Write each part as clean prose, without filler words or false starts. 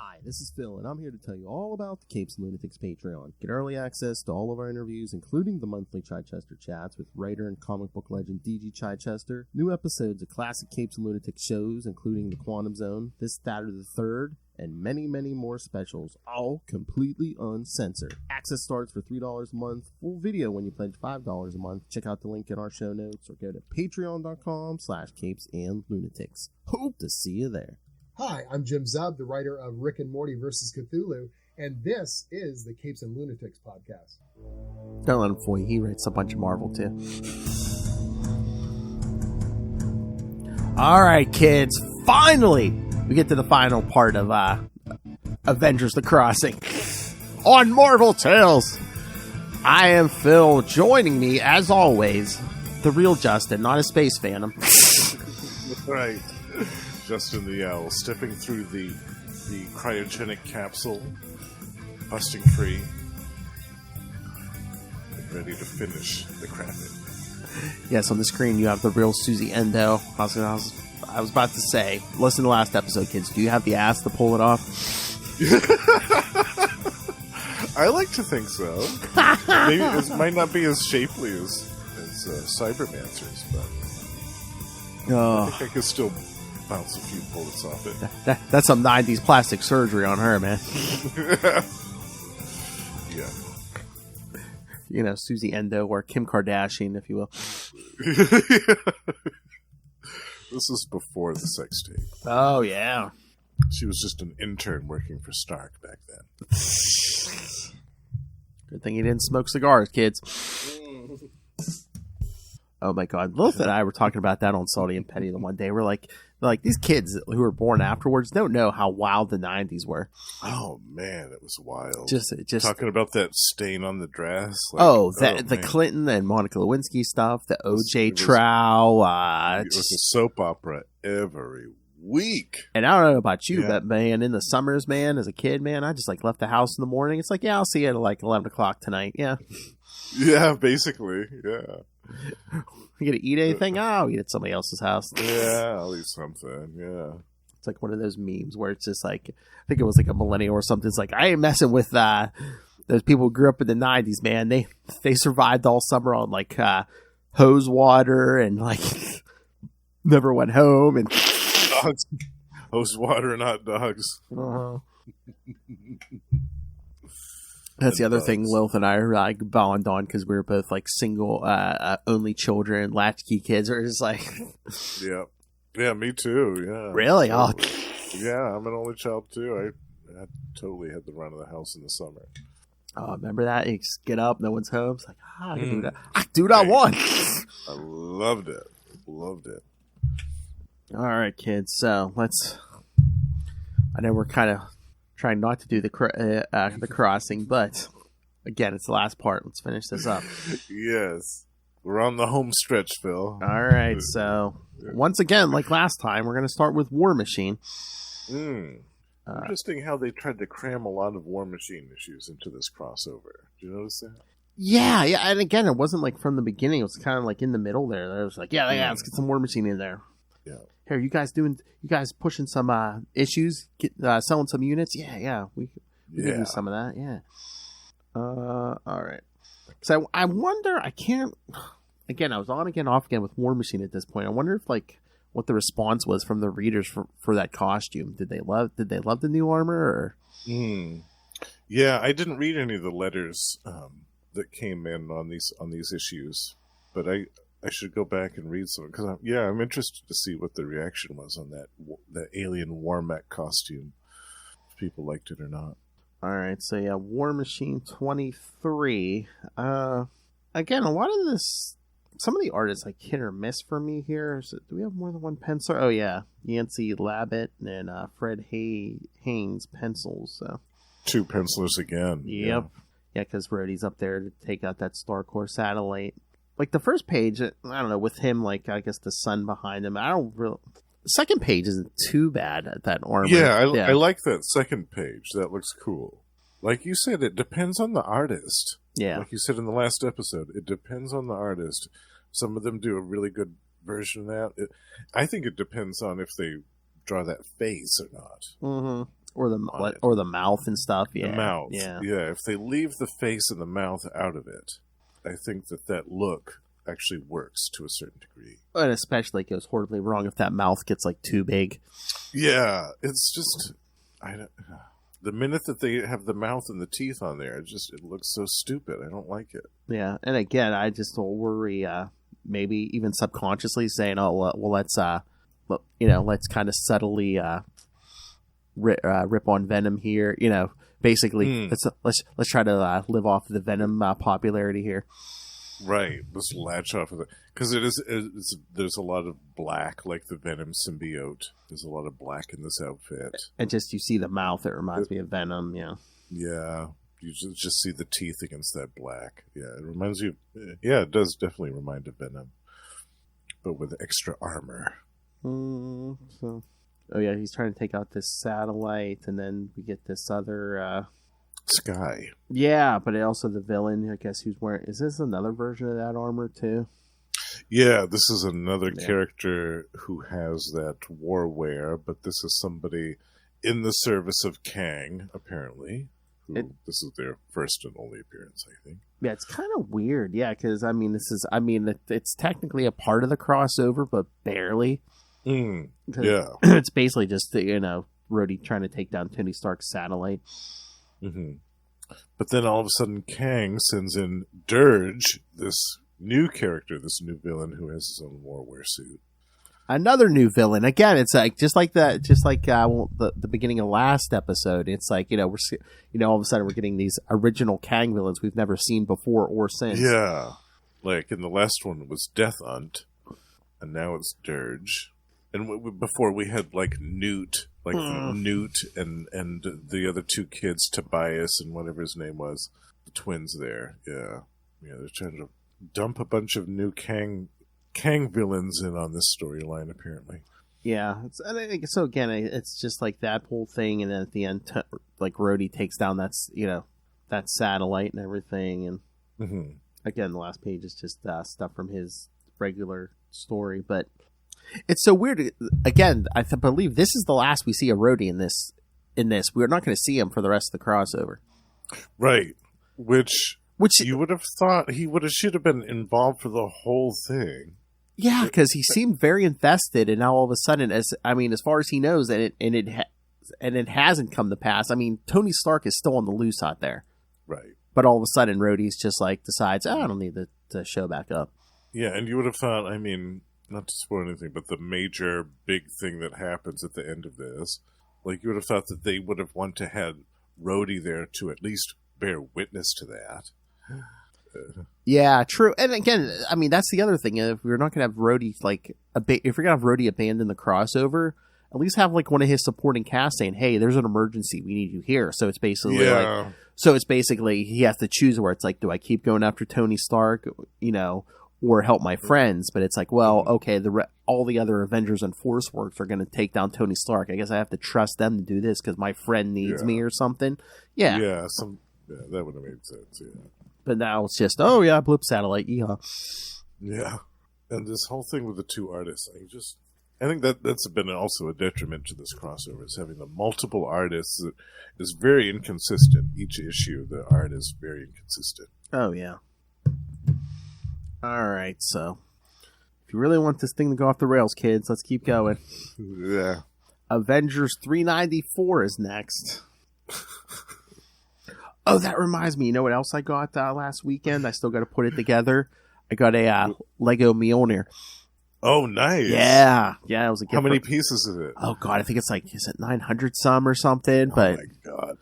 Hi, this is Phil, and I'm here to tell you all about the Capes and Lunatics Patreon. Get early access to all of our interviews, including the monthly Chichester chats with writer and comic book legend D.G. Chichester, new episodes of classic Capes and Lunatics shows, including The Quantum Zone, This, That, or the Third, and many, many more specials, all completely uncensored. Access starts for $3 a month, full video when you pledge $5 a month. Check out the link in our show notes, or go to patreon.com/CapesandLunatics. Hope to see you there. Hi, I'm Jim Zub, the writer of Rick and Morty vs. Cthulhu, and this is the Capes and Lunatics podcast. Don't let him fool you. He writes a bunch of Marvel, too. All right, kids. Finally, we get to the final part of Avengers: The Crossing on Marvel Tales. I am Phil. Joining me, as always, the real Justin, not a space phantom. Right. Justin the Owl, stepping through the cryogenic capsule, busting free, and ready to finish the crafting. Yes, on the screen you have the real Susie Endo. I was about to say, listen to the last episode, kids. Do you have the ass to pull it off? I like to think so. Maybe it might not be as shapely as Cybermancer's, but I think I could still bounce a few bullets off it. That's some 90s plastic surgery on her, man. Yeah. You know, Susie Endo or Kim Kardashian, if you will. This is before the sex tape. Oh, yeah. She was just an intern working for Stark back then. Good thing you didn't smoke cigars, kids. Oh, my God. Lilith and I were talking about that on Salty and Penny the one day. We're like, these kids who were born afterwards don't know how wild the 90s were. Oh, man, it was wild. Just talking about that stain on the dress. The Clinton and Monica Lewinsky stuff, the O.J. trial. It was a soap opera every week. And I don't know about you, but, man, in the summers, man, as a kid, man, I just, left the house in the morning. It's like, yeah, I'll see you at, 11 o'clock tonight. Yeah. Yeah, basically, yeah. You gonna eat anything? Oh, I'll eat at somebody else's house. Yeah, I'll eat something. Yeah, it's like one of those memes where it's just like, I think it was like a millennial or something. It's like, I ain't messing with those people who grew up in the 90s, man. They survived all summer on hose water and never went home and dogs, hose water and hot dogs. Uh-huh. That's the other thing Lilith and I are bond on, because we were both single, only children, latchkey kids. Or just yeah, me too. Yeah, really? Totally. Yeah, I'm an only child too. I totally had the run of the house in the summer. Oh, remember that? You just get up, no one's home. It's like, I can do that. I can do what I want. I loved it. Loved it. All right, kids. So I know we're kind of trying not to do the crossing, but again, it's the last part. Let's finish this up. Yes. We're on the home stretch, Phil. All right. So once again, like last time, we're going to start with War Machine. Interesting how they tried to cram a lot of War Machine issues into this crossover. Did you notice that? Yeah. And again, it wasn't from the beginning. It was kind of in the middle there. It was like, let's get some War Machine in there. Yeah. Here, you guys pushing some issues, selling some units? Yeah, we can do some of that, yeah. All right. So I wonder, again, I was on again, off again with War Machine at this point. I wonder if what the response was from the readers for that costume. Did they love the new armor? Or? Yeah, I didn't read any of the letters that came in on these issues, but I should go back and read some, because I'm interested to see what the reaction was on that alien war mech costume, if people liked it or not. All right, so yeah, War Machine 23. Again, a lot of this, some of the art is hit or miss for me here. So, do we have more than one penciler? Oh yeah, Yancey Labbitt and Fred Haynes pencils. So 2 pencilers again. Yep. Yeah, because Rhodey's up there to take out that StarCorps satellite. The first page, I don't know, with him, I guess the sun behind him, the second page isn't too bad at that armor. Yeah, I like that second page. That looks cool. Like you said, it depends on the artist. Yeah. Like you said in the last episode, it depends on the artist. Some of them do a really good version of that. I think it depends on if they draw that face or not. Mm-hmm. or the mouth and stuff. Yeah, the mouth. Yeah. If they leave the face and the mouth out of it, I think that look actually works to a certain degree. And especially it goes horribly wrong if that mouth gets like too big. Yeah, it's just the minute that they have the mouth and the teeth on there, it looks so stupid. I don't like it. Yeah, and again, I just worry, maybe even subconsciously saying, "Oh, well, let's kind of subtly rip on Venom here." Basically, let's try to live off the Venom popularity here. Right, let's latch off of it because there's a lot of black, like the Venom symbiote. There's a lot of black in this outfit, and just you see the mouth. It reminds me of Venom. Yeah. Yeah, you just see the teeth against that black. Yeah, it reminds you. Yeah, it does definitely remind of Venom, but with extra armor. Oh yeah, he's trying to take out this satellite, and then we get this other. Sky. Yeah, but also the villain, I guess, who's wearing... Is this another version of that armor, too? Yeah, this is another character who has that war wear, but this is somebody in the service of Kang, apparently. This is their first and only appearance, I think. Yeah, it's kind of weird, yeah, because, it's technically a part of the crossover, but barely. Yeah. It's basically just, Rhodey trying to take down Tony Stark's satellite. Mm-hmm. But then all of a sudden Kang sends in Dirge, this new character, this new villain who has his own warwear suit. Another new villain. Again, it's like the beginning of last episode. It's like, all of a sudden we're getting these original Kang villains we've never seen before or since. Yeah. Like in the last one it was Death Hunt, and now it's Dirge. And before we had like Newt, Newt and the other two kids, Tobias and whatever his name was, the twins there. Yeah, they're trying to dump a bunch of new Kang villains in on this storyline, apparently. Yeah, so again, it's just like that whole thing, and then at the end, like Rhodey takes down that satellite and everything, and again, the last page is just stuff from his regular story, but. It's so weird. Again, I believe this is the last we see of Rhodey in this. We're not going to see him for the rest of the crossover. Right. Which you would have thought he should have been involved for the whole thing. Yeah, because he seemed very invested, and now all of a sudden, as far as he knows, and it hasn't come to pass. I mean, Tony Stark is still on the loose out there. Right. But all of a sudden, Rhodey's just decides, I don't need to show back up. Yeah, and you would have thought, not to spoil anything, but the major big thing that happens at the end of this, like you would have thought that they would have wanted to have Rhodey there to at least bear witness to that. Yeah, true. And again, that's the other thing. If we're not going to have Rhodey, if we're going to have Rhodey abandon the crossover, at least have one of his supporting cast saying, "Hey, there's an emergency. We need you here." So it's basically he has to choose where it's like, do I keep going after Tony Stark, or help my friends? But it's like, well, okay, all the other Avengers and Force Works are going to take down Tony Stark. I guess I have to trust them to do this because my friend needs me or something. Yeah. Yeah, that would have made sense, yeah. But now it's just, oh yeah, blip satellite, yeehaw. Yeah. And this whole thing with the two artists, I think that's been also a detriment to this crossover, is having the multiple artists that is very inconsistent. Each issue, the art is very inconsistent. Oh, yeah. All right, so if you really want this thing to go off the rails, kids, let's keep going. Yeah. Avengers 394 is next. Oh, that reminds me. You know what else I got last weekend? I still got to put it together. I got a Lego Mjolnir. Oh, nice. Yeah. Yeah, it was a gift. How many pieces is it? Oh, God, I think it's is it 900 some or something? Oh, my God.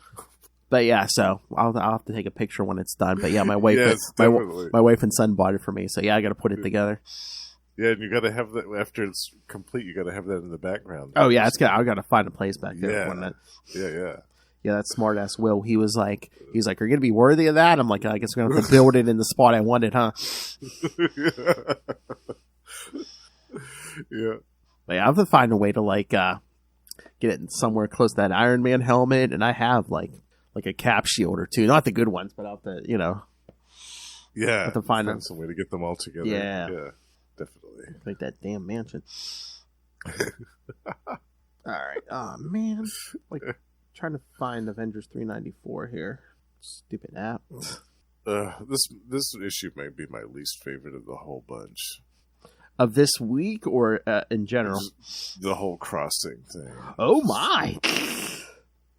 But yeah, so I'll have to take a picture when it's done. But yeah, my wife, my wife and son bought it for me. So yeah, I got to put it together. Yeah, and you got to have that after it's complete. You got to have that in the background. Oh yeah, I got to find a place back there. Yeah. Yeah, that smart ass Will. He was like, "Are you gonna be worthy of that?" I'm like, "I guess we're gonna have to build it in the spot I wanted, huh?" Yeah. But yeah, I have to find a way to get it somewhere close to that Iron Man helmet, and I have like a cap shield or two, not the good ones, but I'll have to, yeah, have to find some way to get them all together. Yeah, definitely. Like that damn mansion. All right. Oh man, trying to find Avengers 394 here. Stupid app. This issue might be my least favorite of the whole bunch. Of this week or in general? The whole crossing thing. Oh my!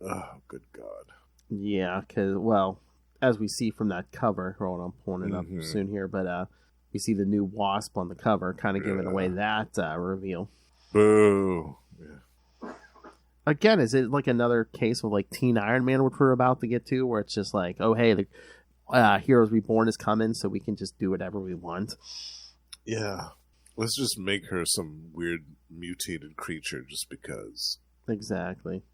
Oh, good God. Yeah, because, well, as we see from that cover, hold on, I'm pulling it up soon here, but we see the new Wasp on the cover, kind of giving away that reveal. Boo. Yeah. Again, is it like another case of like Teen Iron Man, which we're about to get to, where it's just like, oh, hey, the Heroes Reborn is coming, so we can just do whatever we want? Yeah. Let's just make her some weird mutated creature just because. Exactly.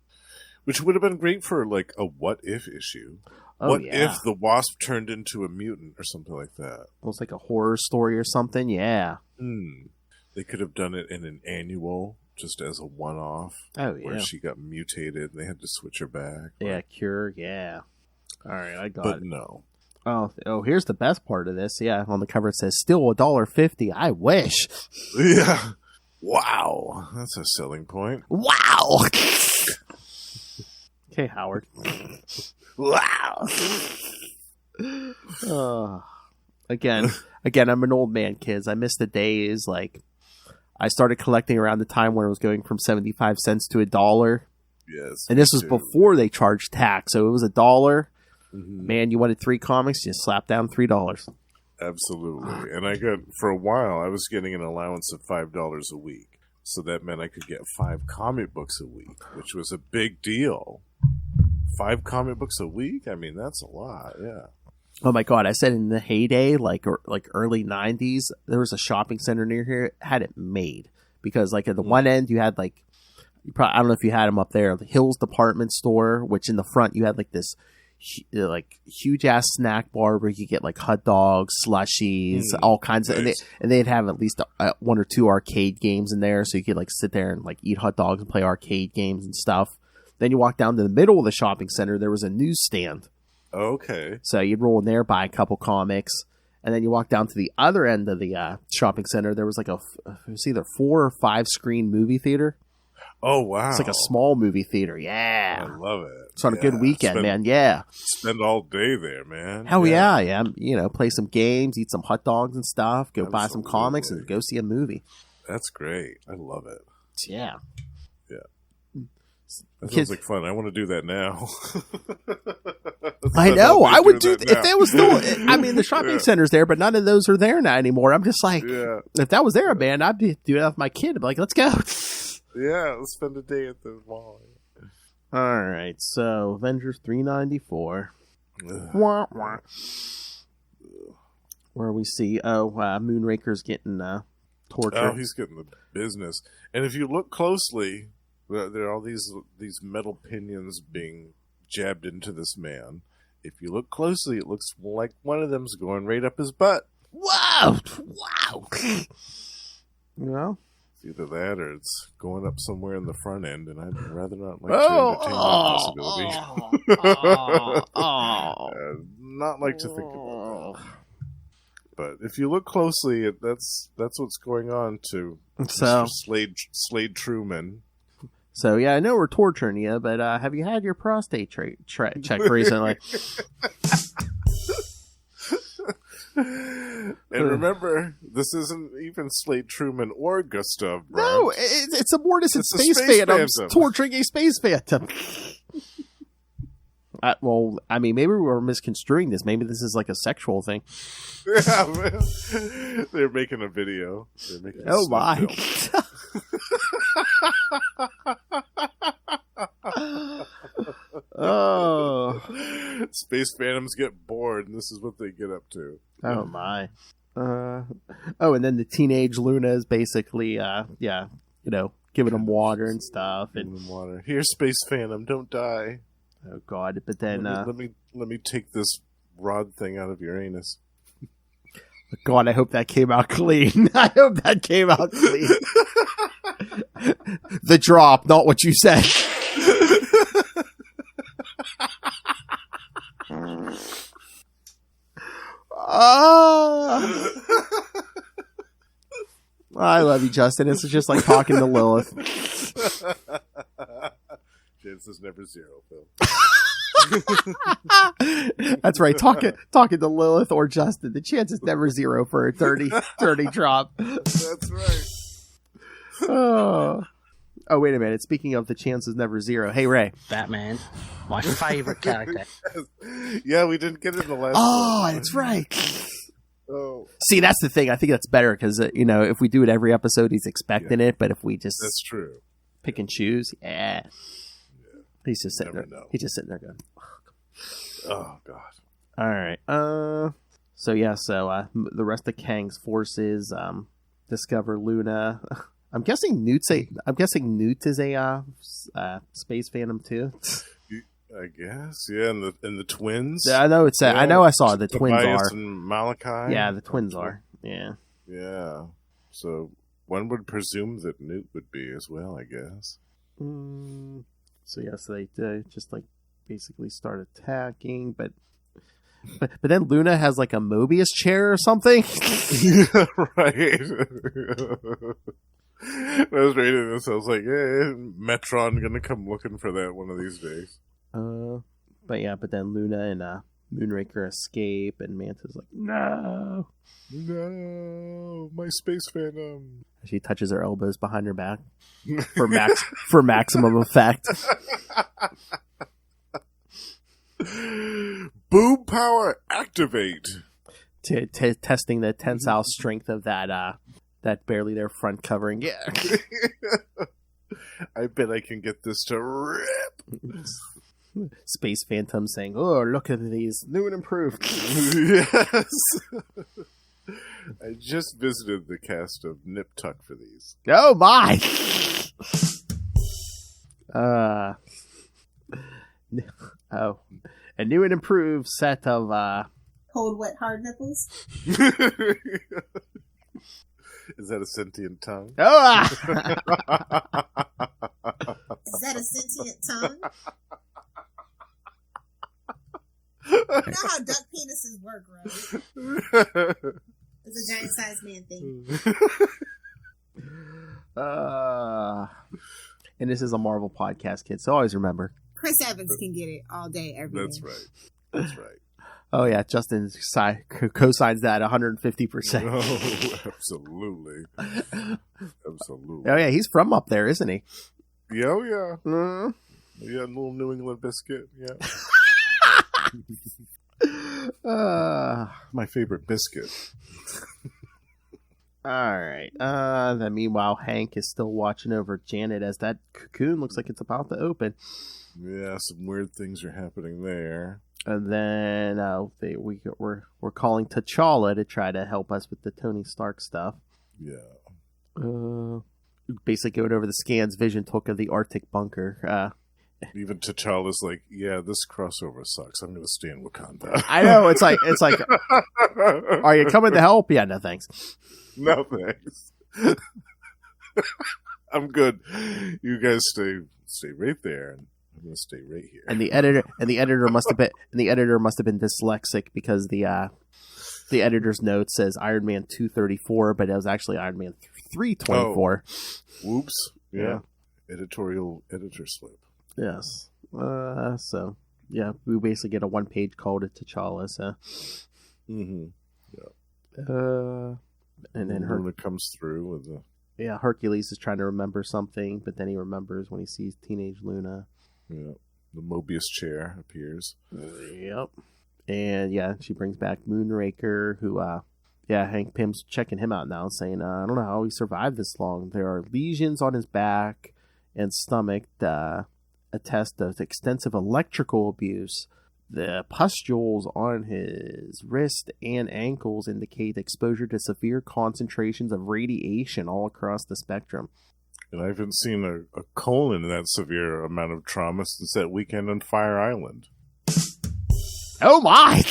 Which would have been great for like a what if issue. Oh, what yeah. if the Wasp turned into a mutant or something like that? Almost like a horror story or something, yeah. They could have done it in an annual, just as a one-off. Oh, yeah. Where she got mutated and they had to switch her back. Yeah, Cure, yeah. All right, I got it. But no. Oh, here's the best part of this. Yeah, on the cover it says, still $1.50. I wish. Yeah. Wow. That's a selling point. Wow. Okay, Howard. Wow. Again, I'm an old man, kids. I miss the days. Like, I started collecting around the time when it was going from 75 cents to $1. Yes. And this was before they charged tax. So it was $1. Mm-hmm. Man, you wanted 3 comics, you slap down $3. Absolutely. And I got, for a while, I was getting an allowance of $5 a week. So that meant I could get 5 comic books a week, which was a big deal. 5 comic books a week? I mean, that's a lot, yeah. Oh my God, I said in the heyday, like early 90s, there was a shopping center near here, had it made. Because like at the one end, you had like, I don't know if you had them up there, the Hills department store, which in the front you had like this like huge ass snack bar where you could get like hot dogs, slushies, all kinds of, and they'd have at least 1 or 2 arcade games in there, so you could like sit there and like eat hot dogs and play arcade games and stuff. Then you walk down to the middle of the shopping center, there was a newsstand. Okay. So you'd roll in there, buy a couple comics, and then you walk down to the other end of the shopping center. There was like it was either 4 or 5 screen movie theater. Oh, wow. It's like a small movie theater. Yeah. I love it. It's on a good weekend, man. Yeah. Spend all day there, man. Hell yeah. You know, play some games, eat some hot dogs and stuff, go buy some comics and go see a movie. That's great. I love it. Yeah. Yeah. That sounds like fun. I want to do that now. I know. I would do if there was still. I mean, the shopping center's there, but none of those are there now anymore. I'm just like, if that was there, man, I'd be doing that with my kid. I'd be like, let's go. Yeah, let's spend a day at the mall. All right, so Avengers 394. Wah, wah. Where we see, Moonraker's getting tortured. Oh, he's getting the business. And if you look closely, there are all these metal pinions being jabbed into this man. If you look closely, it looks like one of them's going right up his butt. Wow! Well, it's either that or it's going up somewhere in the front end, and I'd rather not like to entertain that possibility. Not like to think about that. But if you look closely, that's what's going on to Mr. Slade Truman. So yeah, I know we're torturing you, but have you had your prostate checked recently? And remember, this isn't even Slade Truman or Gustav Brandt. No, it's a Mortis Space Phantom torturing a Space Phantom. Well, I mean, maybe we're misconstruing this. Maybe this is like a sexual thing. Yeah, man. They're making a video. Oh my! Oh, Space Phantoms get bored, and this is what they get up to. Oh my! And then the teenage Luna is basically, giving them water and stuff, and water. Here, Space Phantom, don't die. Oh God! But then let me take this rod thing out of your anus. God, I hope that came out clean. I hope that came out clean. The drop, not what you said. I love you, Justin. This is just like talking to Lilith. She had chance is never zero, Phil. That's right. Talking to Lilith or Justin, the chance is never zero for a 30 drop. That's right. Oh, wait a minute. Speaking of the chance is never zero. Hey, Ray. Batman, my favorite character. Yeah, we didn't get it in the last one. That's right. Oh, See, that's the thing. I think that's better because, if we do it every episode, he's expecting it. But if we just that's true. Pick and choose, he's just sitting there. Know. He's just sitting there going, oh, God. All right. So the rest of Kang's forces discover Luna. I'm guessing Newt is a space phantom too. I guess, yeah, and the twins. Yeah, I know it's. I know I saw the twins Tobias are. and Malachi. Yeah, the twins are. Yeah. Yeah. So one would presume that Newt would be as well, I guess. So they just like basically start attacking, but then Luna has like a Mobius chair or something. Yeah, right. I was reading this. I was like, Metron gonna come looking for that one of these days. But then Luna and Moonraker escape, and Manta's like, no, my space phantom. She touches her elbows behind her back for maximum effect. Boom power activate. Testing the tensile strength of that barely their front covering. Yeah. I bet I can get this to rip. Space Phantom saying, "Oh, look at these new and improved." Yes. I just visited the cast of Nip Tuck for these. Oh my! A new and improved set of cold, wet, hard nipples. Is that a sentient tongue? Oh! Is that a sentient tongue? You know how duck penises work, right? It's a giant sized man thing. And this is a Marvel podcast, kids, so always remember. Chris Evans can get it all day, every day. That's right. Oh, yeah, Justin co-signs that 150%. Oh, absolutely. Absolutely. Oh, yeah, he's from up there, isn't he? Yeah, oh, yeah. Yeah, a little New England biscuit, yeah. My favorite biscuit. All right. Then meanwhile, Hank is still watching over Janet as that cocoon looks like it's about to open. Yeah, some weird things are happening there. And then we're calling T'Challa to try to help us with the Tony Stark stuff. Yeah. Basically going over the scans Vision took of the Arctic bunker. Even T'Challa's like, yeah, this crossover sucks. I'm going to stay in Wakanda. I know. It's like, are you coming to help? Yeah, no thanks. No thanks. I'm good. You guys stay right there, and I'm going to stay right here. And the editor must have been dyslexic because the editor's note says Iron Man 234, but it was actually Iron Man 324. Oh, whoops. Yeah. Editor slip. Yes. So yeah, we basically get a 1-page call to T'Challa. So. Mm-hmm. Yeah. And then Luna comes through with the. Yeah, Hercules is trying to remember something, but then he remembers when he sees teenage Luna. Yeah. The Mobius chair appears. Yep. And yeah, she brings back Moonraker, who Hank Pym's checking him out now, saying, I don't know how he survived this long. There are lesions on his back and stomach attest of extensive electrical abuse. The pustules on his wrist and ankles indicate exposure to severe concentrations of radiation all across the spectrum. And I haven't seen a colon in that severe amount of trauma since that weekend on Fire Island. Oh my!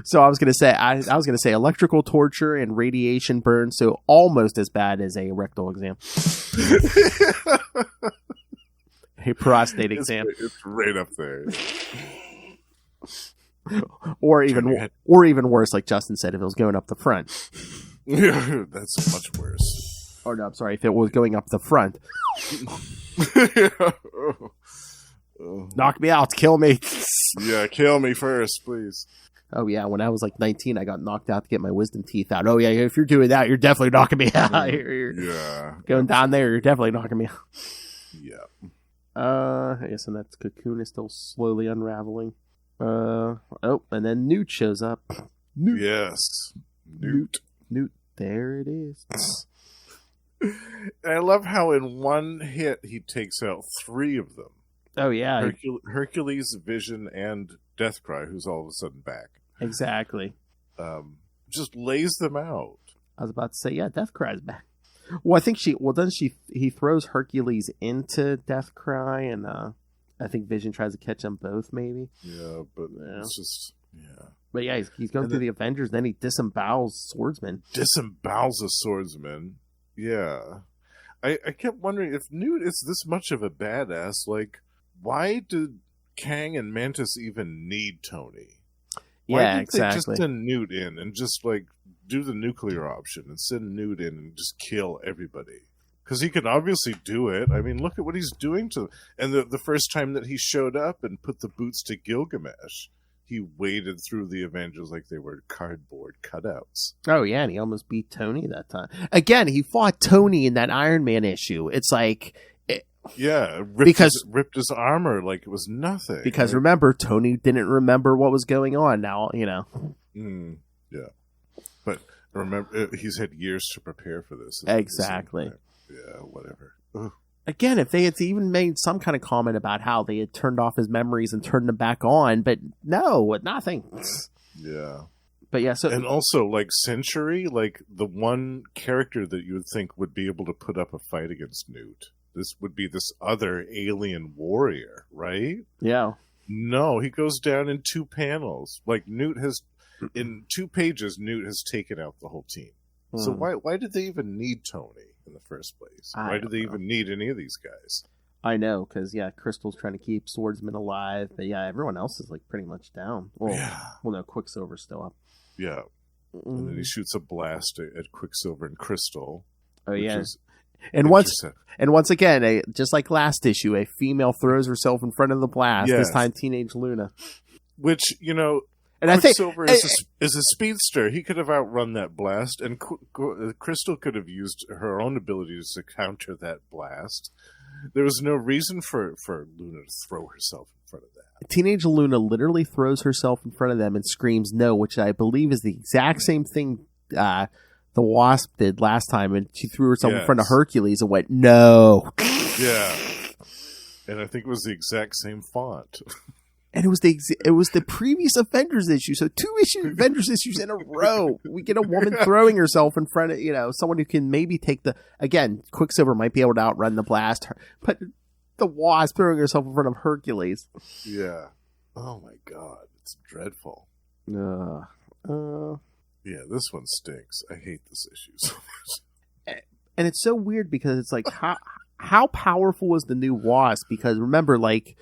So I was gonna say electrical torture and radiation burn, so almost as bad as a rectal exam. A prostate exam. It's right up there. or even worse, like Justin said, if it was going up the front. Yeah, that's much worse. Or no, I'm sorry, if it was going up the front. Knock me out, kill me. Yeah, kill me first, please. Oh yeah, when I was like 19, I got knocked out to get my wisdom teeth out. Oh yeah, if you're doing that, you're definitely knocking me out. You're going down there, you're definitely knocking me out. Yeah. I guess, and that cocoon is still slowly unraveling. And then Newt shows up. Newt. Yes. Newt. There it is. I love how in one hit he takes out 3 of them. Oh yeah, Hercules, Vision, and Deathcry, who's all of a sudden back. Exactly. Just lays them out. I was about to say, yeah, Deathcry's back. Well, I think he throws Hercules into Deathcry, and I think Vision tries to catch them both, maybe. Yeah, but it's just, yeah. But yeah, he's going through the Avengers, then he disembowels Swordsman. Disembowels a Swordsman. Yeah. I kept wondering, if Newt is this much of a badass, like, why did Kang and Mantis even need Tony? Why didn't they just send Newt in and just, like, do the nuclear option and send Newt in and just kill everybody? Because he can obviously do it. I mean, look at what he's doing to them. And the first time that he showed up and put the boots to Gilgamesh, he waded through the Avengers like they were cardboard cutouts. Oh, yeah, and he almost beat Tony that time. Again, he fought Tony in that Iron Man issue. It's like... ripped his armor like it was nothing. Because remember, Tony didn't remember what was going on now, yeah. But remember, he's had years to prepare for this. Exactly. Yeah, whatever. Ugh. Again, if they had even made some kind of comment about how they had turned off his memories and turned them back on, but no, nothing. Yeah. But yeah, so... And also, like, Century, like, the one character that you would think would be able to put up a fight against Newt. This would be this other alien warrior, right? Yeah. No, he goes down in 2 panels. Like, Newt has... In 2 pages, Newt has taken out the whole team. So why did they even need Tony in the first place? Why did they even need any of these guys? I know, because, yeah, Crystal's trying to keep Swordsman alive, but, yeah, everyone else is, like, pretty much down. Well, no, Quicksilver's still up. Yeah. And then he shoots a blast at Quicksilver and Crystal. Oh, yeah. And once again, just like last issue, a female throws herself in front of the blast, this time Teenage Luna. Which, you know... And Quicksilver is a speedster. He could have outrun that blast, and Crystal could have used her own abilities to counter that blast. There was no reason for Luna to throw herself in front of that. Teenage Luna literally throws herself in front of them and screams no, which I believe is the exact same thing the Wasp did last time, and she threw herself in front of Hercules and went, no. Yeah. And I think it was the exact same font. And it was the previous Avengers issue, so 2 Avengers issues in a row. We get a woman throwing herself in front of, someone who can maybe take again, Quicksilver might be able to outrun the blast, but the Wasp throwing herself in front of Hercules. Yeah. Oh my God, it's dreadful. Yeah, this one stinks. I hate this issue so much. And it's so weird because it's like, how powerful is the new Wasp? Because remember, like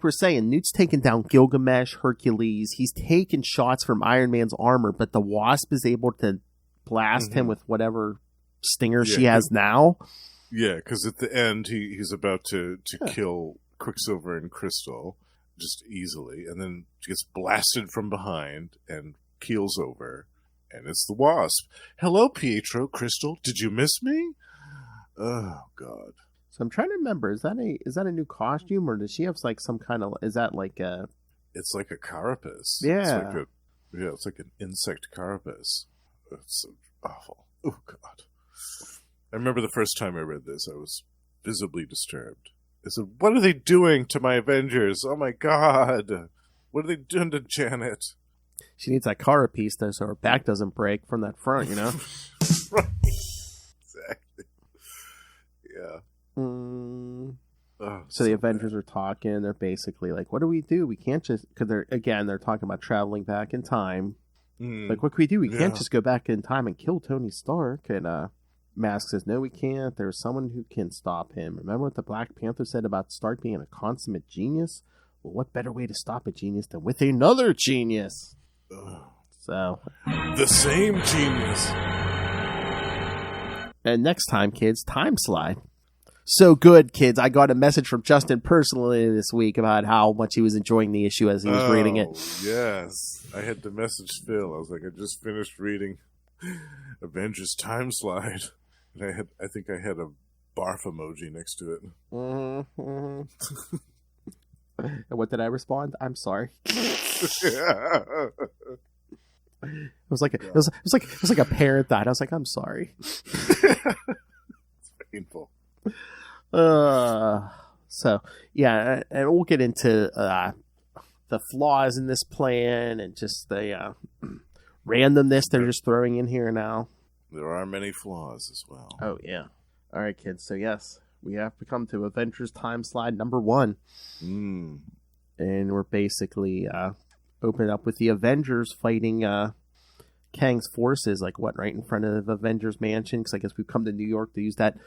we're saying, Newt's taken down Gilgamesh, Hercules. He's taken shots from Iron Man's armor, but the Wasp is able to blast him with whatever stinger she has now. Yeah, because at the end, he's about to kill Quicksilver and Crystal just easily, and then gets blasted from behind and keels over, and it's the Wasp. Hello, Pietro, Crystal. Did you miss me? Oh, God. So I'm trying to remember, is that a new costume, or does she have like some kind of, is that like a... It's like a carapace. Yeah. It's like an insect carapace. It's so awful. Oh, God. I remember the first time I read this, I was visibly disturbed. I said, what are they doing to my Avengers? Oh, my God. What are they doing to Janet? She needs that carapace, though, so her back doesn't break from that front, Right. Exactly. Yeah. So the Avengers are talking. They're basically like, what do we do? We can't just... Because they're talking about traveling back in time. Like, what can we do? We can't just go back in time and kill Tony Stark. And Mask says, no, we can't. There's someone who can stop him. Remember what the Black Panther said about Stark being a consummate genius? Well, what better way to stop a genius than with another genius? So... The same genius. And next time, kids, Timeslide. So good, kids. I got a message from Justin personally this week about how much he was enjoying the issue as he was reading it. Yes. I had to message Phil. I was like, I just finished reading Avengers Timeslide. And I think I had a barf emoji next to it. And what did I respond? I'm sorry. It was like a parent thought. I was like, I'm sorry. It's painful. So yeah, and we'll get into the flaws in this plan and just the randomness they're just throwing in here now. There are many flaws as well. Oh yeah. All right, kids. So yes, we have to come to Avengers Timeslide number 1. And we're basically opening up with the Avengers fighting Kang's forces, like right in front of Avengers Mansion, because I guess we've come to New York to use that.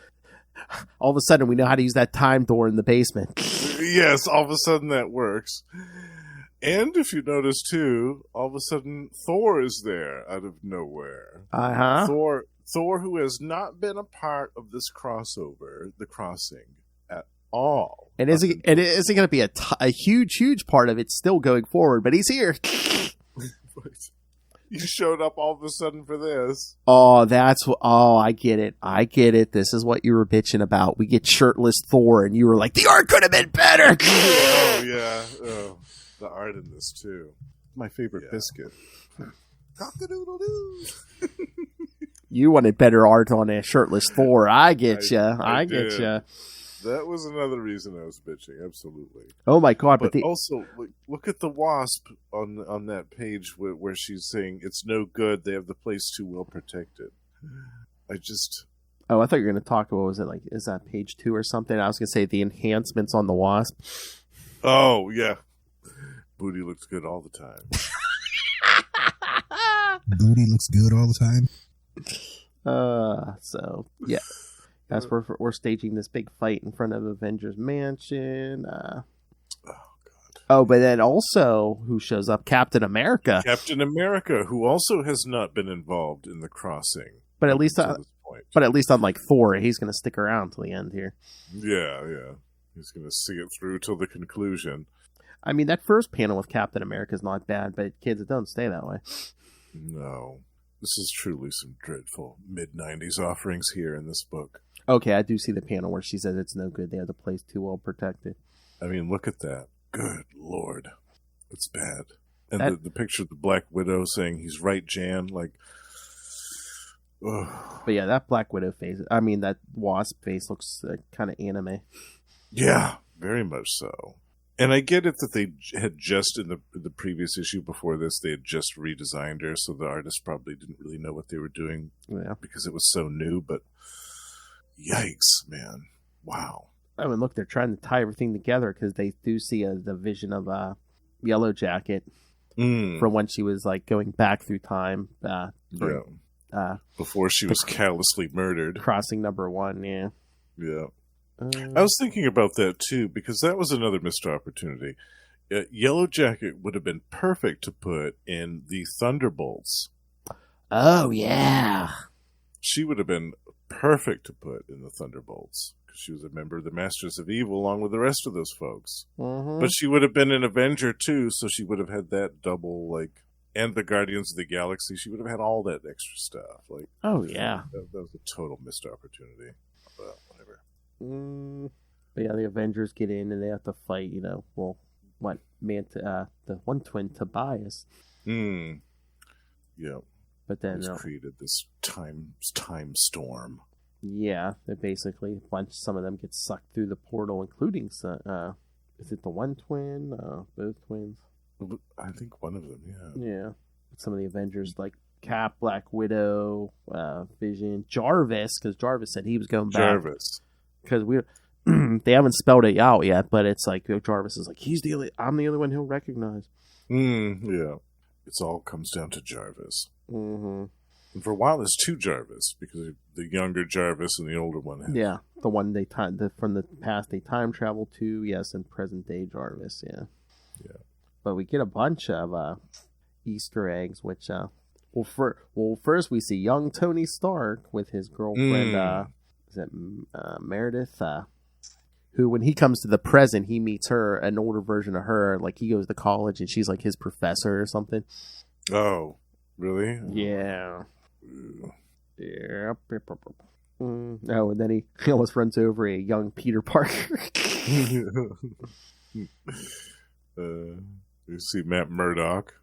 All of a sudden, we know how to use that time door in the basement. Yes, all of a sudden that works. And if you notice, too, all of a sudden Thor is there out of nowhere. Uh-huh. Thor, who has not been a part of this crossover, the crossing, at all. And is he going to be a huge part of it still going forward? But he's here. You showed up all of a sudden for this. Oh, I get it. This is what you were bitching about. We get shirtless Thor, and you were like, the art could have been better. Oh, yeah. Oh, the art in this, too. My favorite biscuit. Cock-a-doodle-doo. You wanted better art on a shirtless Thor. I get you. I get you. That was another reason I was bitching. Absolutely. Oh my god! But also, look at the Wasp on that page where she's saying it's no good. They have the place too well protected. Oh, I thought you were going to talk about, was it like, is that page 2 or something? I was going to say the enhancements on the Wasp. Oh yeah, booty looks good all the time. Booty looks good all the time. So yeah. As we're staging this big fight in front of Avengers Mansion. But then also, who shows up? Captain America. Captain America, who also has not been involved in the crossing. But at least, unlike Thor, he's going to stick around till the end here. Yeah. He's going to see it through till the conclusion. I mean, that first panel with Captain America is not bad, but kids, it don't stay that way. No. This is truly some dreadful mid-90s offerings here in this book. Okay, I do see the panel where she says it's no good. They have the place too well protected. I mean, look at that. Good Lord. It's bad. And the picture of the Black Widow saying, he's right, Jan. Like, ugh. But yeah, that Black Widow face, that Wasp face looks kind of anime. Yeah, very much so. And I get it that they had just, in the previous issue before this, they had just redesigned her, so the artists probably didn't really know what they were doing because it was so new, but yikes, man. Wow. I mean, look, they're trying to tie everything together because they do see the vision of Yellow Jacket from when she was like going back through time. Before she was callously murdered. Crossing number 1, yeah. Yeah. I was thinking about that too, because that was another missed opportunity. Yellow Jacket would have been perfect to put in the Thunderbolts. Oh, yeah. She would have been perfect to put in the Thunderbolts, because she was a member of the Masters of Evil along with the rest of those folks. Mm-hmm. But she would have been an Avenger too, so she would have had that double, and the Guardians of the Galaxy. She would have had all that extra stuff. Oh, yeah. That was a total missed opportunity. But whatever. But yeah, the Avengers get in and they have to fight, the one twin, Tobias. Yeah. But then created this time storm. Yeah, they basically some of them get sucked through the portal, including is it the one twin? Both twins. I think one of them. Yeah. Yeah. Some of the Avengers like Cap, Black Widow, Vision, Jarvis, because Jarvis said he was going back. Jarvis. Because they haven't spelled it out yet, but it's like Jarvis is like, I'm the only one he'll recognize. Yeah. It all comes down to Jarvis. Mm-hmm. And for a while, there's 2 Jarvis, because the younger Jarvis and the older one. Yeah, the one from the past they time travel to, yes, and present day Jarvis, yeah. Yeah. But we get a bunch of Easter eggs, which First we see young Tony Stark with his girlfriend, is it Meredith? Who, when he comes to the present, he meets her, an older version of her. Like, he goes to college, and she's like his professor or something. Oh, really? Yeah. Yep. Oh, and then he almost runs over a young Peter Parker. You see Matt Murdock.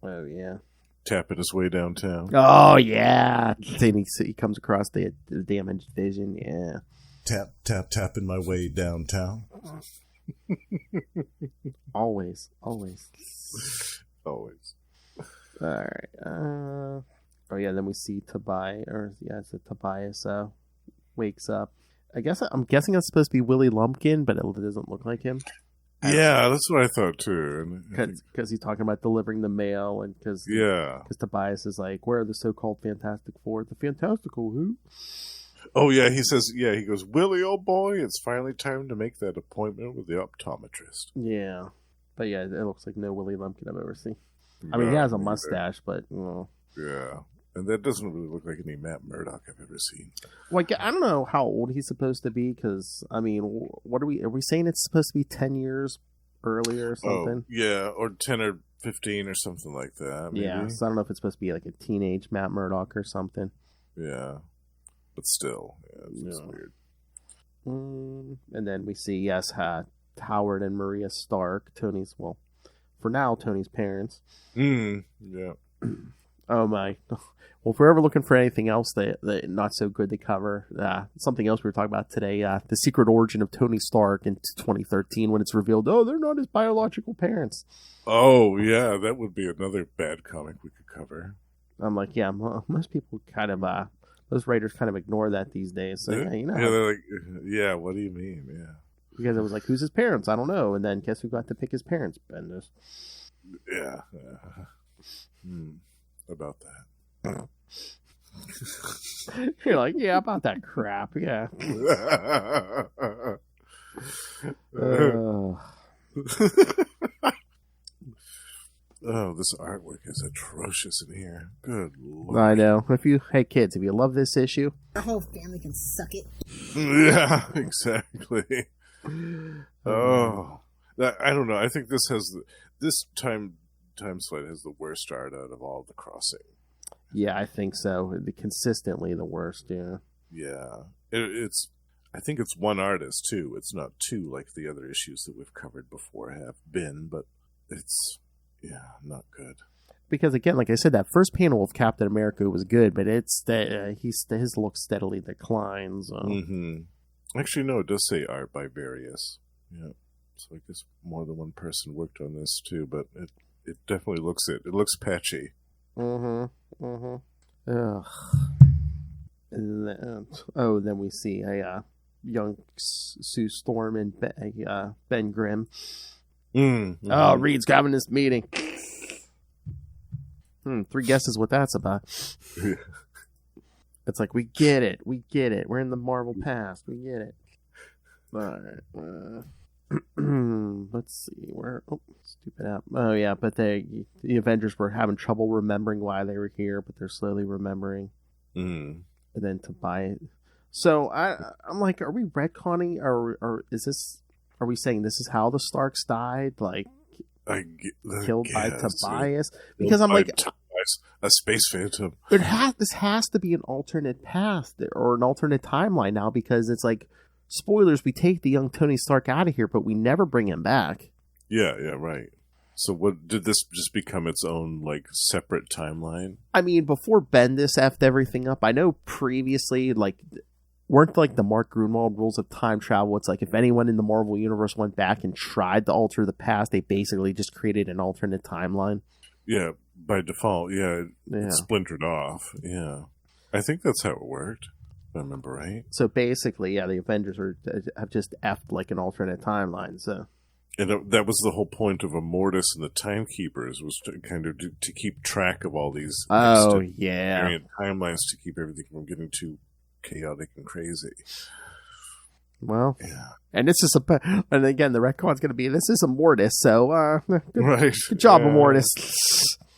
Oh, yeah. Tapping his way downtown. Oh, yeah. Then he comes across the damaged vision. Yeah. Tap, tap, tapping my way downtown. Always. Always. All right. Oh, yeah, then we see Tobias wakes up. I'm guessing it's supposed to be Willie Lumpkin, but it doesn't look like him. Yeah, that's what I thought too. Because he's talking about delivering the mail, and because Tobias is like, where are the so-called Fantastic Four? The Fantastical who? Oh, yeah, he says, he goes, Willie, old boy, it's finally time to make that appointment with the optometrist. Yeah. But yeah, it looks like no Willie Lumpkin I've ever seen. I mean, he has a mustache, but, Yeah. And that doesn't really look like any Matt Murdock I've ever seen. Well, I don't know how old he's supposed to be, because, I mean, are we saying it's supposed to be 10 years earlier or something? Oh, yeah, or 10 or 15 or something like that. Maybe. Yeah, so I don't know if it's supposed to be like a teenage Matt Murdock or something. Yeah. But still, it's weird. And then we see, Howard and Maria Stark, Tony's parents. Yeah. Oh my. Well, if we're ever looking for anything else that not so good to cover, something else we were talking about today, the secret origin of Tony Stark in 2013 when it's revealed, they're not his biological parents. Oh, yeah, that would be another bad comic we could cover. I'm like, yeah, most people kind of, those writers kind of ignore that these days. So, Yeah, they're like, yeah, what do you mean? Yeah. Because it was like, who's his parents? I don't know. And then guess who got to pick his parents? Bendis. Yeah. About that. You're like, yeah, about that crap. Yeah. Oh, this artwork is atrocious in here. Good Lord. I know. Hey kids, if you love this issue, the whole family can suck it. Yeah, exactly. Oh, I don't know. I think this Timeslide has the worst art out of all the Crossing. Yeah, I think so. Consistently the worst. Yeah. Yeah, I think it's one artist too. It's not two like the other issues that we've covered before have been, but it's not good. Because again, like I said, that first panel of Captain America was good, but his look steadily declines. Actually, no, it does say art by various. Yeah, so I guess more than one person worked on this too, but it definitely looks it. It looks patchy. Ugh. Then we see a young Sue Storm and Ben Grimm. Oh, Reed's grabbing this meeting. 3 guesses what that's about. It's like, we get it. We're in the Marvel past. We get it. All right. Let's see. Stupid app. Oh, yeah, but the Avengers were having trouble remembering why they were here, but they're slowly remembering. And then to buy it. So I'm like, are we retconning, or is this? Are we saying this is how the Starks died? Like, killed by Tobias? Because I'm like, a space phantom. This has to be an alternate path or an alternate timeline now, because it's like, spoilers, we take the young Tony Stark out of here, but we never bring him back. Yeah, right. So what did this just become its own like separate timeline? I mean, before Bendis effed everything up, I know previously, like, weren't like the Mark Gruenwald rules of time travel? It's like if anyone in the Marvel Universe went back and tried to alter the past, they basically just created an alternate timeline. Yeah, by default, it splintered off. Yeah, I think that's how it worked. If I remember right. So basically, the Avengers have just effed like an alternate timeline. So, and that was the whole point of Immortus and the Timekeepers, was to kind of to keep track of all these variant timelines to keep everything from getting too chaotic and crazy. Well, and this is and again, the retcon's going to be, this is Immortus, so good job, Immortus.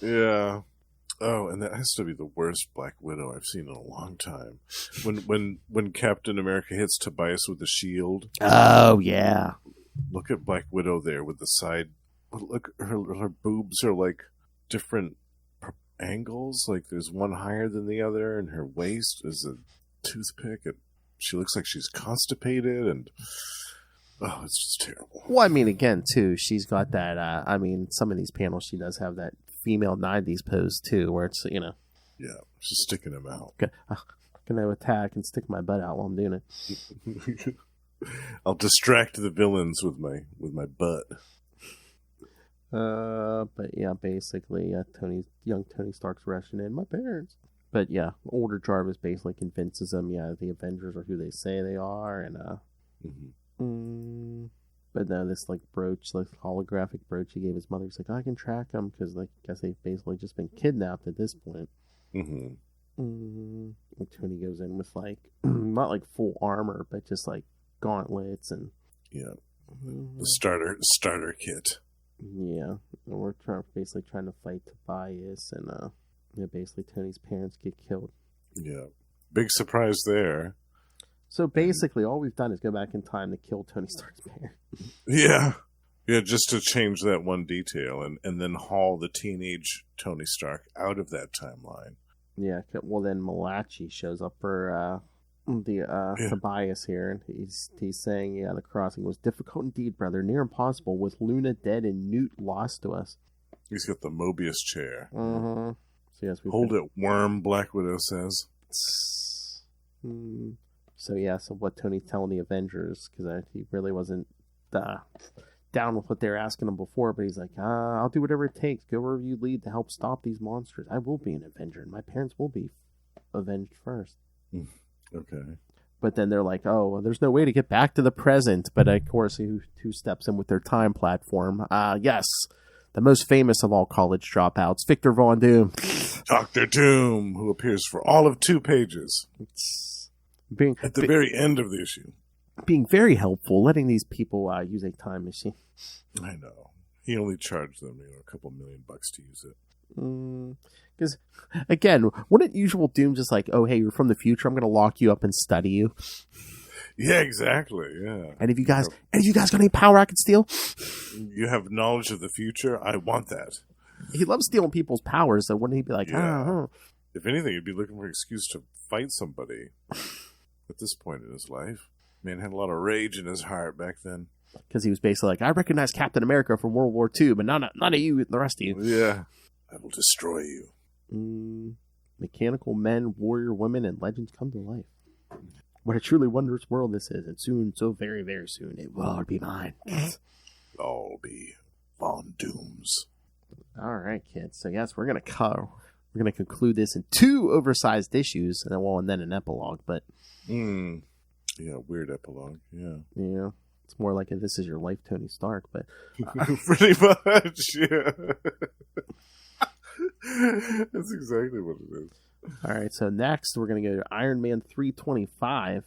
Yeah. Oh, and that has to be the worst Black Widow I've seen in a long time. When Captain America hits Tobias with the shield. Oh yeah. Look at Black Widow there with the side. Look, her boobs are like different angles. Like there's one higher than the other, and her waist is a toothpick. She looks like she's constipated, and it's just terrible. Well, I mean, again, too, she's got that. I mean, some of these panels, she does have that female 90s pose too, where it's Yeah, she's sticking them out. Gonna attack and stick my butt out while I'm doing it. I'll distract the villains with my butt. But yeah, basically, young Tony Stark's rushing in. My parents. But yeah, older Jarvis basically convinces them, the Avengers are who they say they are, and but now this brooch, holographic brooch he gave his mother, he's like, I can track them because I guess they've basically just been kidnapped at this point. And Tony goes in with not full armor, but just gauntlets and the starter kit. Yeah, and we're basically trying to fight Tobias, and basically Tony's parents get killed. Yeah, big surprise there. So basically, all we've done is go back in time to kill Tony Stark's parents. Yeah, just to change that one detail, and then haul the teenage Tony Stark out of that timeline. Yeah, well then Malachi shows up for Tobias here, and he's saying, the crossing was difficult indeed, brother, near impossible, with Luna dead and Newt lost to us. He's got the Mobius chair. So yes, hold it, worm. Black Widow says. So what Tony's telling the Avengers, because he really wasn't down with what they were asking him before, but he's like, I'll do whatever it takes, go wherever you lead to help stop these monsters. I will be an Avenger, and my parents will be avenged first. Okay. But then they're like, oh, well, there's no way to get back to the present. But of course, who steps in with their time platform? Yes, the most famous of all college dropouts, Victor Von Doom. Dr. Doom, who appears for all of 2 pages. At the very end of the issue. Being very helpful, letting these people use a time machine. I know. He only charged them a couple $1 million to use it. Because, again, wouldn't usual Doom just oh, hey, you're from the future, I'm going to lock you up and study you? Yeah, exactly, yeah. And if you guys got any power I can steal? You have knowledge of the future? I want that. He loves stealing people's powers, so wouldn't he be like, If anything, he'd be looking for an excuse to fight somebody at this point in his life. Man had a lot of rage in his heart back then. Because he was basically I recognize Captain America from World War II, but none of you and the rest of you. Yeah. I will destroy you. Mechanical men, warrior women, and legends come to life. What a truly wondrous world this is, and soon, so very, very soon, it will all be mine. All be Von Dooms. All right, kids. So yes, we're gonna conclude this in 2 oversized issues, and then an epilogue. But yeah, weird epilogue. Yeah, it's more like this is your life, Tony Stark. But pretty much, yeah. That's exactly what it is. All right, so next we're going to go to Iron Man 325.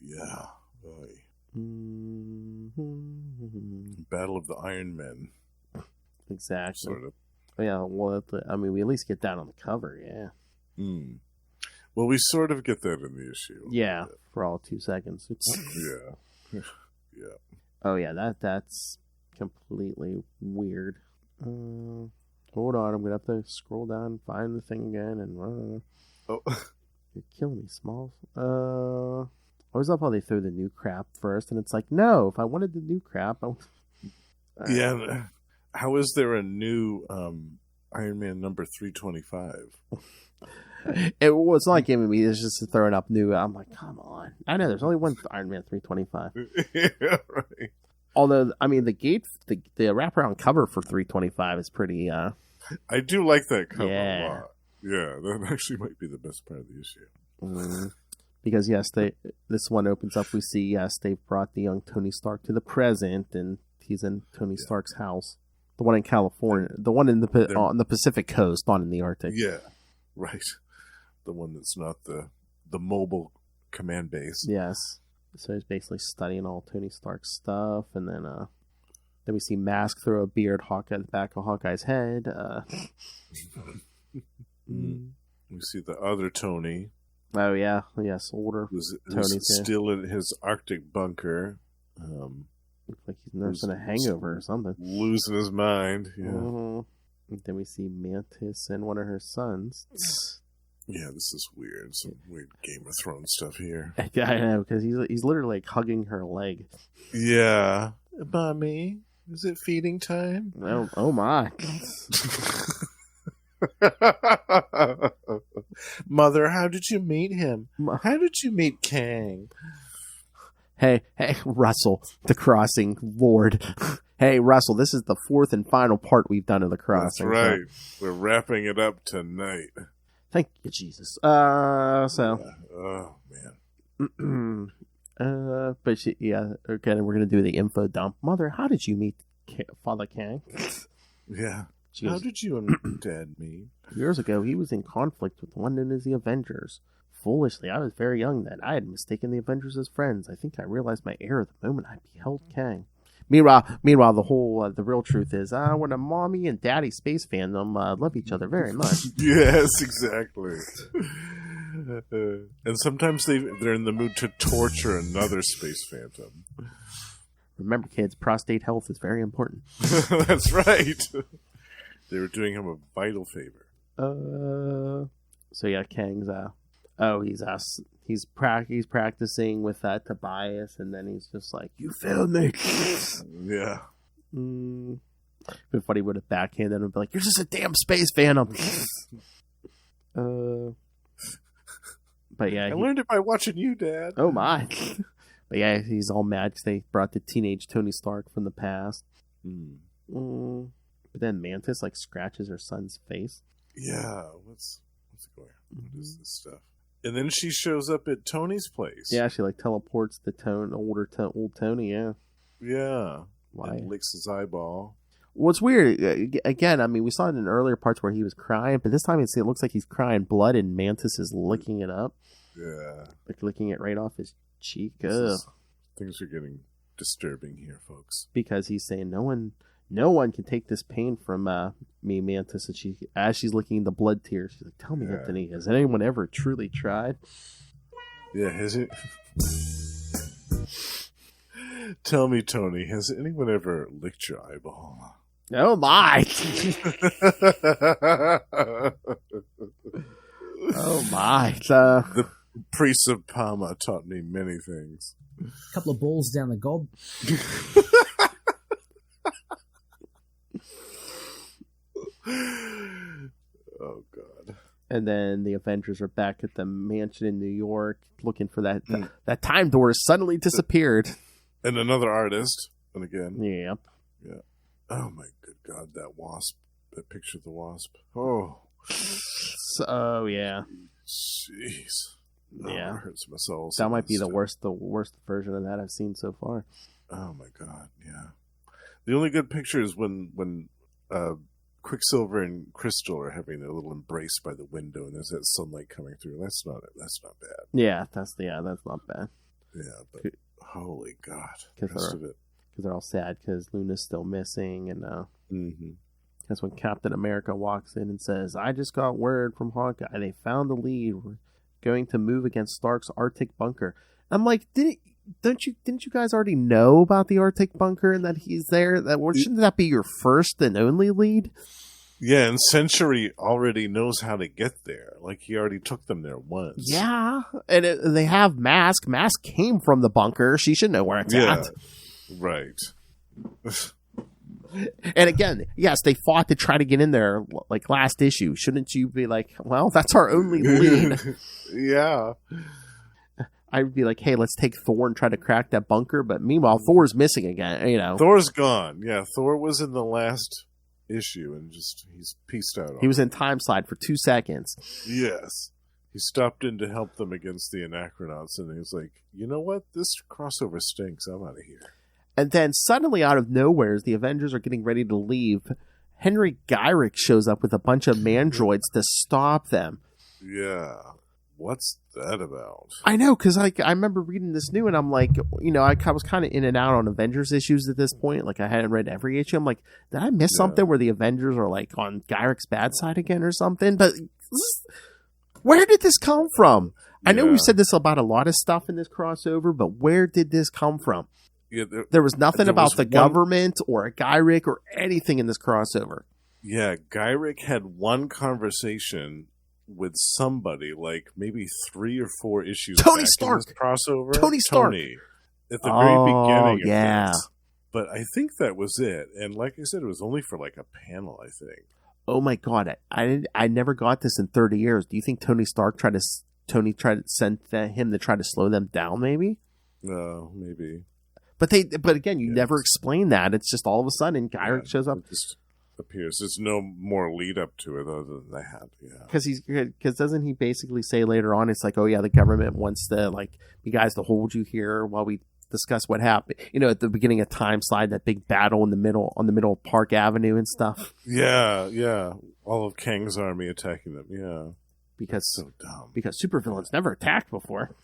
Yeah. Battle of the Iron Men. Exactly. Sort of. Yeah, well, we at least get that on the cover, yeah. Well, we sort of get that in the issue. Yeah, for all 2 seconds. Yeah. Yeah. Oh, yeah, that's completely weird. Hold on, I'm going to have to scroll down and find the thing again. And you're killing me, Smalls. I always love how they throw the new crap first, and it's like, no, if I wanted the new crap, Yeah. How is there a new Iron Man number 325? It's not giving me. It's just throwing up new. I'm like, come on. I know there's only one Iron Man 325. Yeah, right. Although, I mean, the wraparound cover for 325 is pretty. I do like that cover a lot. Yeah, that actually might be the best part of the issue. Because yes, this one opens up. We see they've brought the young Tony Stark to the present, and he's in Tony Stark's house. The one in California, the one on the Pacific coast, not in the Arctic. Yeah, right. The one that's not the mobile command base. Yes. So he's basically studying all Tony Stark's stuff, and then Then we see Mask throw a beard Hawkeye at the back of Hawkeye's head. We see the other Tony. Oh, yeah. Yes, older Who's Tony. still in his Arctic bunker. Looks like he's nursing a hangover or something. Losing his mind. Yeah. Then we see Mantis and one of her sons. Yeah, this is weird. Some weird Game of Thrones stuff here. I know, because he's literally like hugging her leg. Yeah. Mommy, is it feeding time? Oh my. Mother, how did you meet him? How did you meet Kang? Hey, Russell, the Crossing Lord. Hey, Russell, this is the fourth and final part we've done of the Crossing. That's right. We're wrapping it up tonight. Thank you, Jesus. Oh, man. But again, we're going to do the info dump. Mother, how did you meet Father Kang? Yeah. Goes, how did you and Dad meet? Years ago, he was in conflict with one known as the Avengers. Foolishly, I was very young then. I had mistaken the Avengers as friends. I think I realized my error the moment I beheld Kang. Meanwhile, the real truth is, when a mommy and daddy space fandom love each other very much. Yes, exactly. And sometimes they're in the mood to torture another space phantom. Remember, kids, prostate health is very important. That's right. They were doing him a vital favor. So yeah, Kang's he's practicing with Tobias, and then he's just like, "You failed me." Yeah. But funny would have backhanded him and be like, "You're just a damn space phantom." But yeah, I learned it by watching you, Dad. Oh my! But yeah, he's all mad because they brought the teenage Tony Stark from the past. But then Mantis like scratches her son's face. Yeah, what's going on? What is this stuff? And then she shows up at Tony's place. Yeah, she like teleports to old Tony. Yeah. Yeah. Why? And licks his eyeball. What's weird, again, I mean, we saw it in earlier parts where he was crying, but this time it looks like he's crying blood and Mantis is licking it up. Yeah. Like licking it right off his cheek. Things are getting disturbing here, folks. Because he's saying no one can take this pain from me, Mantis. And as she's licking the blood tears, she's like, "Tell me, Anthony, has anyone ever truly tried?" Yeah, has it? Tell me, Tony, has anyone ever licked your eyeball? Oh my! Oh my! The priest of Palma taught me many things. A couple of balls down the gob. Oh God! And then the Avengers are back at the mansion in New York, looking for that time door has suddenly disappeared. And another artist, and again. Yep. Yeah. Oh my good God! That wasp. That picture of the wasp. Oh. Oh yeah. Jeez. Yeah. It hurts my soul. That might be the worst version of that I've seen so far. Oh my God! Yeah. The only good picture is when Quicksilver and Crystal are having a little embrace by the window, and there's that sunlight coming through. That's not bad. Yeah, that's not bad. Yeah, but holy God, the rest of it. Because they're all sad because Luna's still missing, and that's when Captain America walks in and says, "I just got word from Hawkeye. They found the lead. We're going to move against Stark's Arctic bunker." I'm like, didn't you guys already know about the Arctic bunker and that he's there? Shouldn't that be your first and only lead? Yeah, and Century already knows how to get there. Like, he already took them there once. Yeah, and they have Mask. Mask came from the bunker. She should know where it's at. Right. And again, yes, they fought to try to get in there like last issue. Shouldn't you be like, well, that's our only lead? Yeah. I would be like, hey, let's take Thor and try to crack that bunker. But meanwhile, Thor's missing again, you know. Thor's gone. Yeah, Thor was in the last issue and he's pieced out. He was in Timeslide for 2 seconds. Yes. He stopped in to help them against the Anachronauts, and he was like, you know what? This crossover stinks. I'm out of here. And then suddenly out of nowhere, as the Avengers are getting ready to leave, Henry Gyrick shows up with a bunch of mandroids to stop them. Yeah. what's that about? I know, because I remember reading this new, and I'm like, I was kind of in and out on Avengers issues at this point. Like, I hadn't read every issue. I'm like, did I miss something where the Avengers are like on Gyric's bad side again or something? But where did this come from? I know we've said this about a lot of stuff in this crossover, but where did this come from? Yeah, there was nothing about the government or a Gyric or anything in this crossover. Yeah, Gyric had one conversation with somebody, like maybe 3 or 4 issues. Tony back Stark in this crossover. Tony Stark at the very beginning. Of yeah. this. But I think that was it. And like I said, it was only for like a panel. I think. Oh my god! I never got this in 30 years. Do you think Tony tried to send him to try to slow them down? Maybe. No, maybe. But again, you never explain that. It's just all of a sudden Gyric shows up. It just appears. There's no more lead up to it other than that. Yeah. Because doesn't he basically say later on? It's like, oh yeah, the government wants to you guys to hold you here while we discuss what happened. At the beginning of Timeslide, that big battle on the middle of Park Avenue and stuff. Yeah. All of Kang's army attacking them. Yeah. Because so dumb. Because supervillains never attacked before.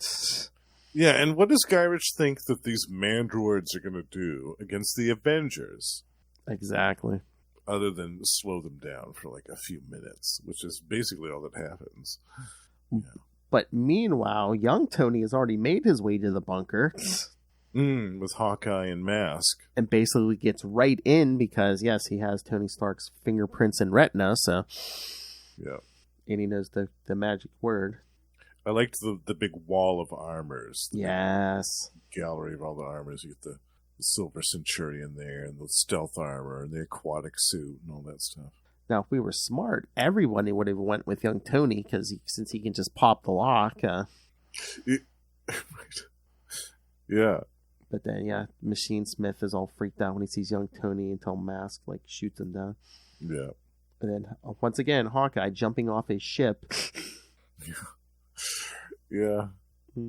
Yeah, and what does Gyrich think that these mandroids are going to do against the Avengers? Exactly. Other than slow them down for like a few minutes, which is basically all that happens. Yeah. But meanwhile, young Tony has already made his way to the bunker. With Hawkeye and Mask. And basically gets right in because, yes, he has Tony Stark's fingerprints and retina, so... Yeah. And he knows the magic word. I liked the big wall of armors. Yes. Gallery of all the armors. You get the Silver Centurion there, and the stealth armor, and the aquatic suit, and all that stuff. Now, if we were smart, everyone would have went with young Tony, because since he can just pop the lock. Yeah. But then, Machine Smith is all freaked out when he sees young Tony until Mask, shoots him down. Yeah. And then, once again, Hawkeye jumping off a ship. Yeah. I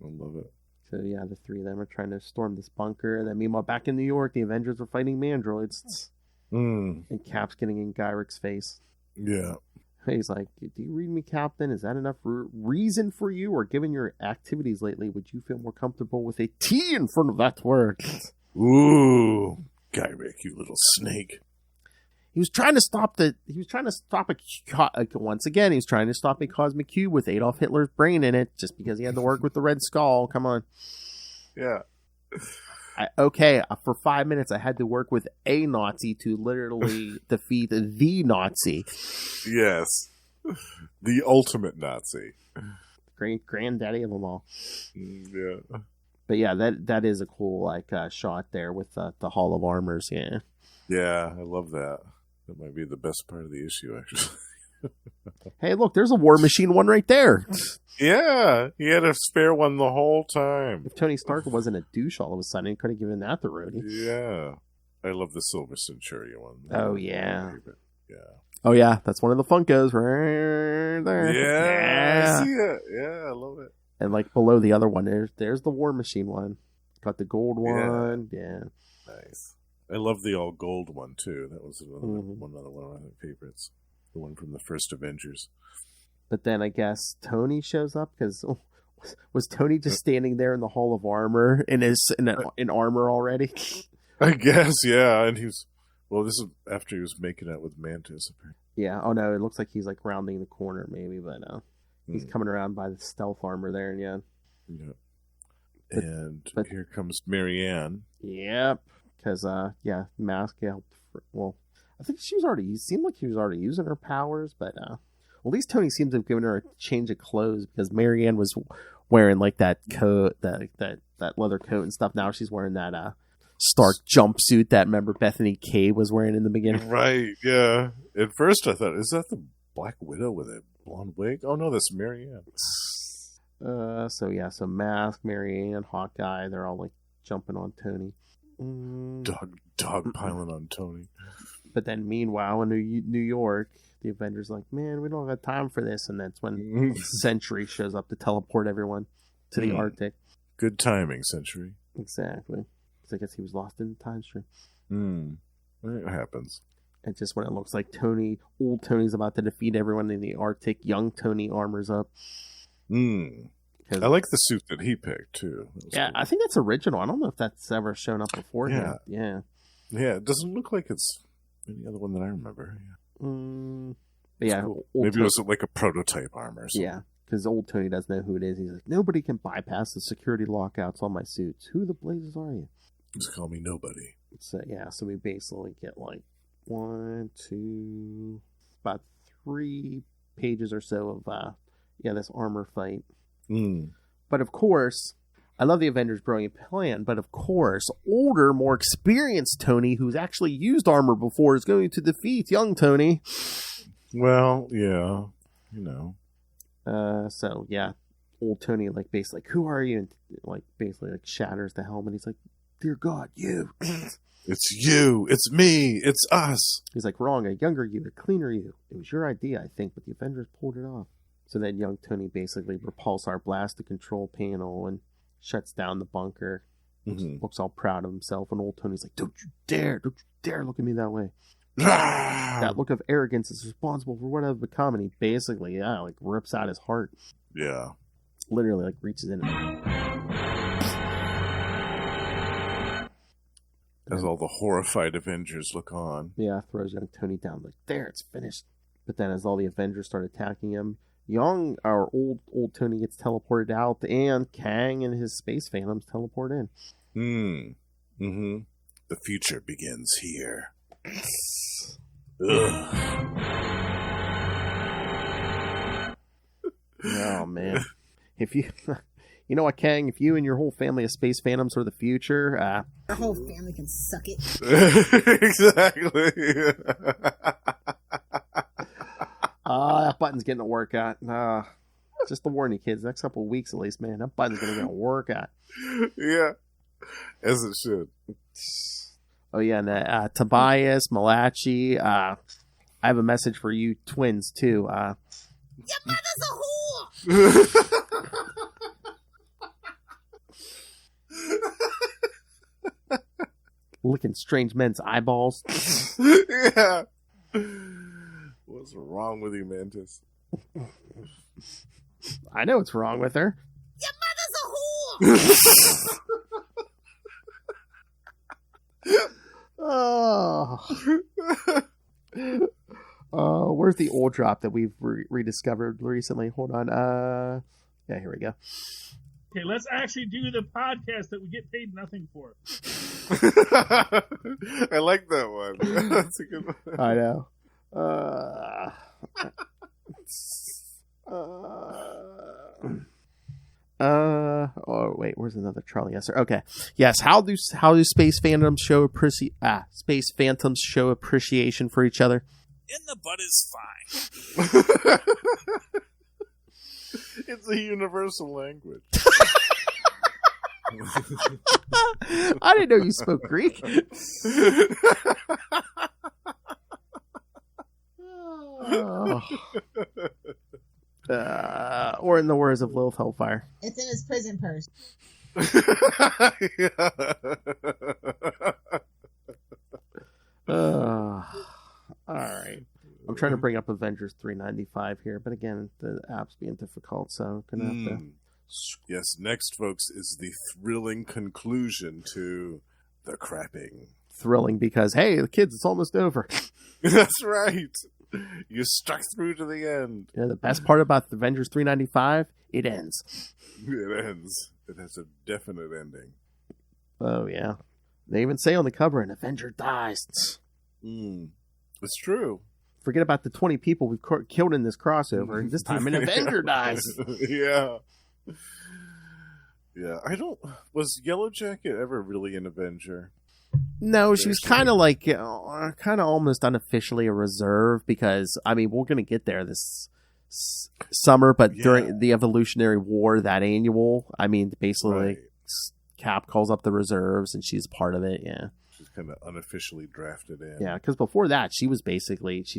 love it. So, the 3 of them are trying to storm this bunker. And then, meanwhile, back in New York, the Avengers are fighting mandroids. And Cap's getting in Gyric's face. Yeah. He's like, do you read me, Captain? Is that enough reason for you? Or given your activities lately, would you feel more comfortable with a T in front of that word? Ooh, Gyric, you little snake. He was trying to stop once again, he was trying to stop a cosmic cube with Adolf Hitler's brain in it just because he had to work with the Red Skull. Come on. Yeah. For 5 minutes, I had to work with a Nazi to literally defeat the Nazi. Yes. The ultimate Nazi. Granddaddy of them all. Yeah. But yeah, that is a cool shot there with the Hall of Armors. Yeah. Yeah, I love that. That might be the best part of the issue, actually. Hey, look, there's a War Machine one right there. Yeah, he had a spare one the whole time. If Tony Stark wasn't a douche all of a sudden, he could have given that the roadie. Yeah. I love the Silver Centurion one. Oh, yeah. Yeah. Oh, yeah, that's one of the Funkos right there. Yeah. I see it. Yeah, I love it. And below the other one, there's the War Machine one. Got the gold one. Yeah. Nice. I love the all gold one too. That was another one of my favorites. The one from the first Avengers. But then I guess Tony shows up because was Tony just standing there in the Hall of Armor in armor already? I guess, yeah. And this is after he was making out with Mantis. Apparently. Yeah. Oh no, it looks like he's rounding the corner maybe, but he's coming around by the stealth armor there, and yeah. But here comes Marianne. Yep. Because, Mask helped. I think it seemed like she was already using her powers, but, at least Tony seems to have given her a change of clothes because Marianne was wearing, that coat, that leather coat and stuff. Now she's wearing that, Stark jumpsuit that, remember, Bethany K was wearing in the beginning. Right, yeah. At first I thought, is that the Black Widow with a blonde wig? Oh, no, that's Marianne. So Mask, Marianne, Hawkeye, they're all, jumping on Tony. Dog piling on Tony. But then meanwhile in New York, the Avengers man, we don't have time for this, and that's when Sentry shows up to teleport everyone to the Arctic. Good timing, Sentry. Exactly. I guess he was lost in the time stream. It happens. And just when it looks like old Tony's about to defeat everyone in the Arctic, young Tony armors up. I like the suit that he picked too. Yeah, cool. I think that's original. I don't know if that's ever shown up before. Yeah. It doesn't look like it's any other one that I remember. Yeah, cool. Maybe it was like a prototype armor. Or something. Yeah, because old Tony doesn't know who it is. He's like, nobody can bypass the security lockouts on my suits. Who the blazes are you? Just call me nobody. So we basically get like 1, 2, about 3 pages or so of this armor fight. But of course, I love the Avengers' brilliant plan, but of course, older, more experienced Tony, who's actually used armor before, is going to defeat young Tony. Well, yeah, old Tony, like, basically, like, who are you? And, like, basically, like, shatters the helmet. He's like, dear God, you. It's you. It's me. It's us. He's like, wrong. A younger you, a cleaner you. It was your idea, I think, but the Avengers pulled it off. So then young Tony basically repulses our blast the control panel and shuts down the bunker. Looks all proud of himself. And old Tony's like, don't you dare look at me that way. That look of arrogance is responsible for what I've become. And he basically, like, rips out his heart. Yeah. Literally, like, reaches in. As all the horrified Avengers look on. Yeah, throws young Tony down. Like, there, it's finished. But then as all the Avengers start attacking him, old Tony gets teleported out, and Kang and his space phantoms teleport in. The future begins here. Oh, man. If you... You know what, Kang? If you and your whole family of space phantoms are the future, our whole family can suck it. Exactly. That button's getting a workout. Just to warn you, kids. Next couple of weeks, at least, man, that button's gonna get a workout. Yeah, as it should. Oh yeah, and Tobias, Malachi. I have a message for you twins too. Your mother's a whore. Licking strange men's eyeballs. Yeah. What's wrong with you, Mantis? I know what's wrong with her. Your mother's a whore. Where's the old drop that we've rediscovered recently? Hold on. Yeah, here we go. Okay, let's actually do the podcast that we get paid nothing for. I like that one. That's a good one. I know. Oh wait, where's another Charlie? Yes, sir. Okay. Yes. How do space phantoms show appreciation for each other? In the butt is fine. It's a universal language. I didn't know you spoke Greek. Or in the words of Lilith Hellfire, it's in his prison purse. All right. I'm trying to bring up Avengers 395 here, but again, the app's being difficult, so I'm gonna have to. Yes, next, folks, is the thrilling conclusion to the crapping. Thrilling because, hey, the kids, it's almost over. That's right. You stuck through to the end. Yeah, the best part about the Avengers 395, it ends. It ends. It has a definite ending. Oh, yeah. They even say on the cover, an Avenger dies. It's true. Forget about the 20 people we've killed in this crossover. This time an Avenger dies. Yeah. Yeah. Was Yellow Jacket ever really an Avenger? No, she was kind of like, kind of almost unofficially a reserve because, I mean, we're going to get there this summer, but during the Evolutionary War, that annual, I mean, basically Cap calls up the reserves and she's part of it, yeah. She's kind of unofficially drafted in. Yeah, because before that, she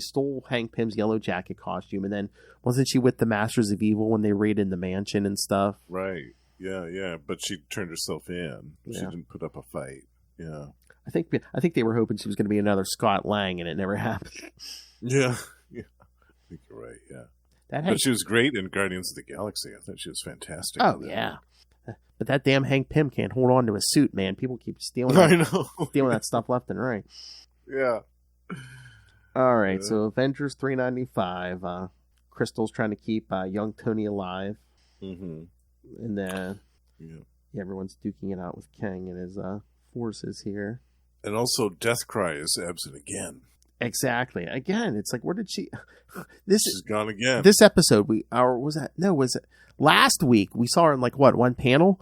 stole Hank Pym's Yellow Jacket costume, and then wasn't she with the Masters of Evil when they raided the mansion and stuff? Right, yeah, but she turned herself in. She didn't put up a fight, yeah. I think they were hoping she was going to be another Scott Lang, and it never happened. Yeah. I think you're right. Yeah. But she was great in Guardians of the Galaxy. I thought she was fantastic. Oh yeah. But that damn Hank Pym can't hold on to his suit, man. People keep stealing that stuff left and right. Yeah. All right, so Avengers 395. Crystal's trying to keep young Tony alive. Mm-hmm. And then everyone's duking it out with Kang and his forces here. And also Deathcry is absent again. Exactly. Again, it's like, where did she... She's gone again. This episode, was it last week? We saw her in one panel?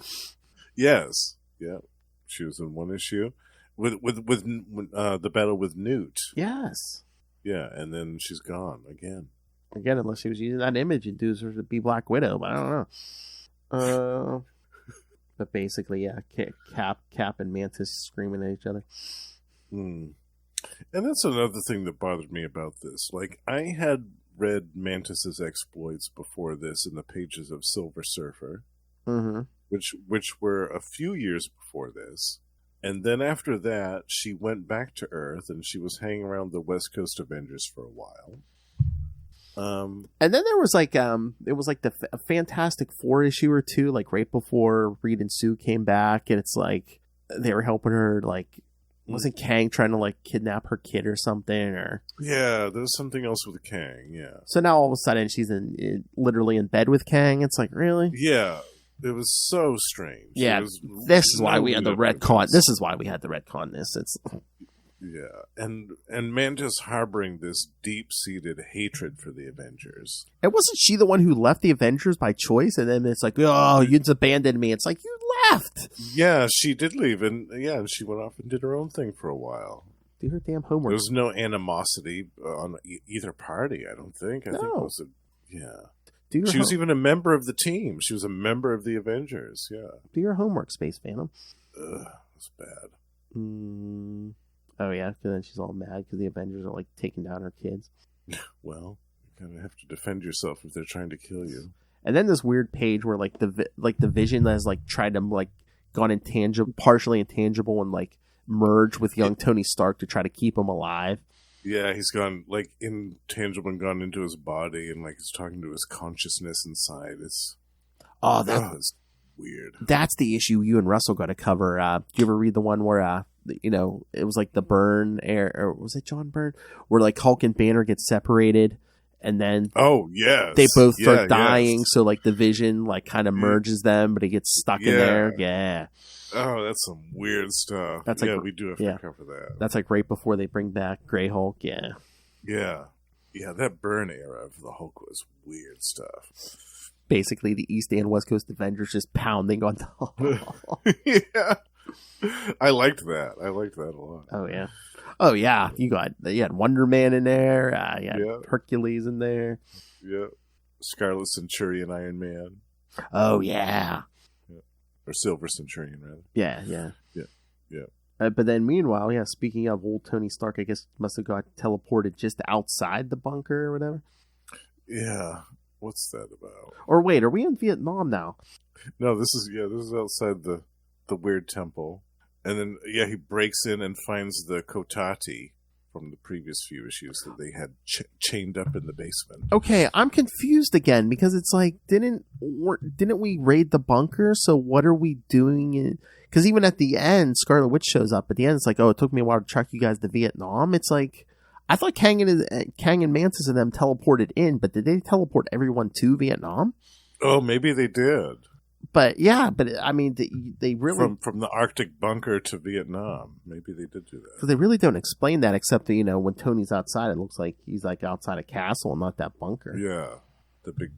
Yes. Yeah. She was in one issue with the battle with Newt. Yes. Yeah, and then she's gone again. Again, unless she was using that image and dudes her to be Black Widow, but I don't know. But basically, yeah, Cap and Mantis screaming at each other. And that's another thing that bothered me about this. Like, I had read Mantis's exploits before this in the pages of Silver Surfer, which were a few years before this. And then after that, she went back to Earth, and she was hanging around the West Coast Avengers for a while. And then there was a Fantastic Four issue or two, like right before Reed and Sue came back, and it's like they were helping her. Like, wasn't Kang trying to kidnap her kid or something? Or yeah, there's something else with Kang. Yeah. So now all of a sudden she's literally in bed with Kang. It's like, really? Yeah. It was so strange. Yeah, this is why we had the retcon. This is why we had the retcon. And Mantis harboring this deep-seated hatred for the Avengers. And wasn't she the one who left the Avengers by choice? And then it's like, oh, you just abandoned me. It's like, you left. Yeah, she did leave, and she went off and did her own thing for a while. Do her damn homework. There was no animosity on either party. I don't think. I think it was she was even a member of the team. She was a member of the Avengers. Yeah. Do your homework, Space Phantom. That's bad. Oh yeah, because then she's all mad because the Avengers are taking down her kids. Well, you kind of have to defend yourself if they're trying to kill you. And then this weird page where the Vision has tried to gone intangible, partially intangible, and merged with young Tony Stark to try to keep him alive. Yeah, he's gone intangible and gone into his body, and he's talking to his consciousness inside. It's it's weird. That's the issue you and Russell got to cover. Do you ever read the one where it was the Byrne or was it John Byrne, where Hulk and Banner get separated, and then they both start dying. Yes. So the Vision kind of merges them, but he gets stuck in there. Yeah. Oh, that's some weird stuff. That's we do have to cover that. That's right before they bring back Grey Hulk. Yeah. Yeah. Yeah, that Byrne era of the Hulk was weird stuff. Basically, the East and West Coast Avengers just pounding on the Hulk. Yeah. I liked that. I liked that a lot. Oh, yeah. Oh, yeah. You had Wonder Man in there. You had Hercules in there. Yeah. Scarlet Centurion Iron Man. Oh, yeah. Or Silver Centurion, rather. Yeah. Yeah. But then, meanwhile, speaking of old Tony Stark, I guess must have got teleported just outside the bunker or whatever. Yeah. What's that about? Or wait, are we in Vietnam now? No, this is outside the weird temple. And then, he breaks in and finds the Kotati from the previous few issues that they had chained up in the basement. Okay, I'm confused again because it's didn't we raid the bunker? So what are we doing? Because even at the end, Scarlet Witch shows up. At the end, it's it took me a while to track you guys to Vietnam. It's I thought Kang and Mantis and them teleported in, but did they teleport everyone to Vietnam? Oh, maybe they did. But I mean, they really from the Arctic bunker to Vietnam. Maybe they did do that. So they really don't explain that, except that when Tony's outside, it looks like he's outside a castle, not that bunker. Yeah, the big.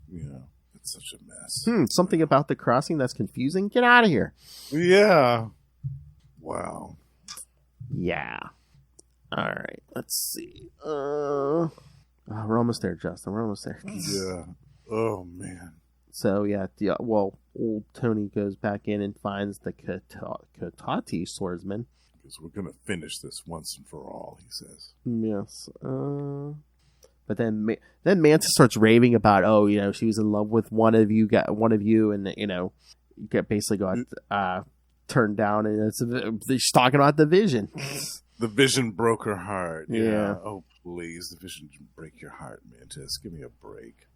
It's such a mess. Something about the crossing that's confusing. Get out of here. Yeah. Wow. Yeah. All right. Let's see. We're almost there, Justin. We're almost there. Yeah. Oh man. So old Tony goes back in and finds the Kotati swordsman. Because we're gonna finish this once and for all, he says. Yes. But then Mantis starts raving about, she was in love with one of you, and basically got turned down, and she's talking about the Vision. The Vision broke her heart. Yeah. Oh, please. The Vision didn't break your heart, Mantis. Give me a break.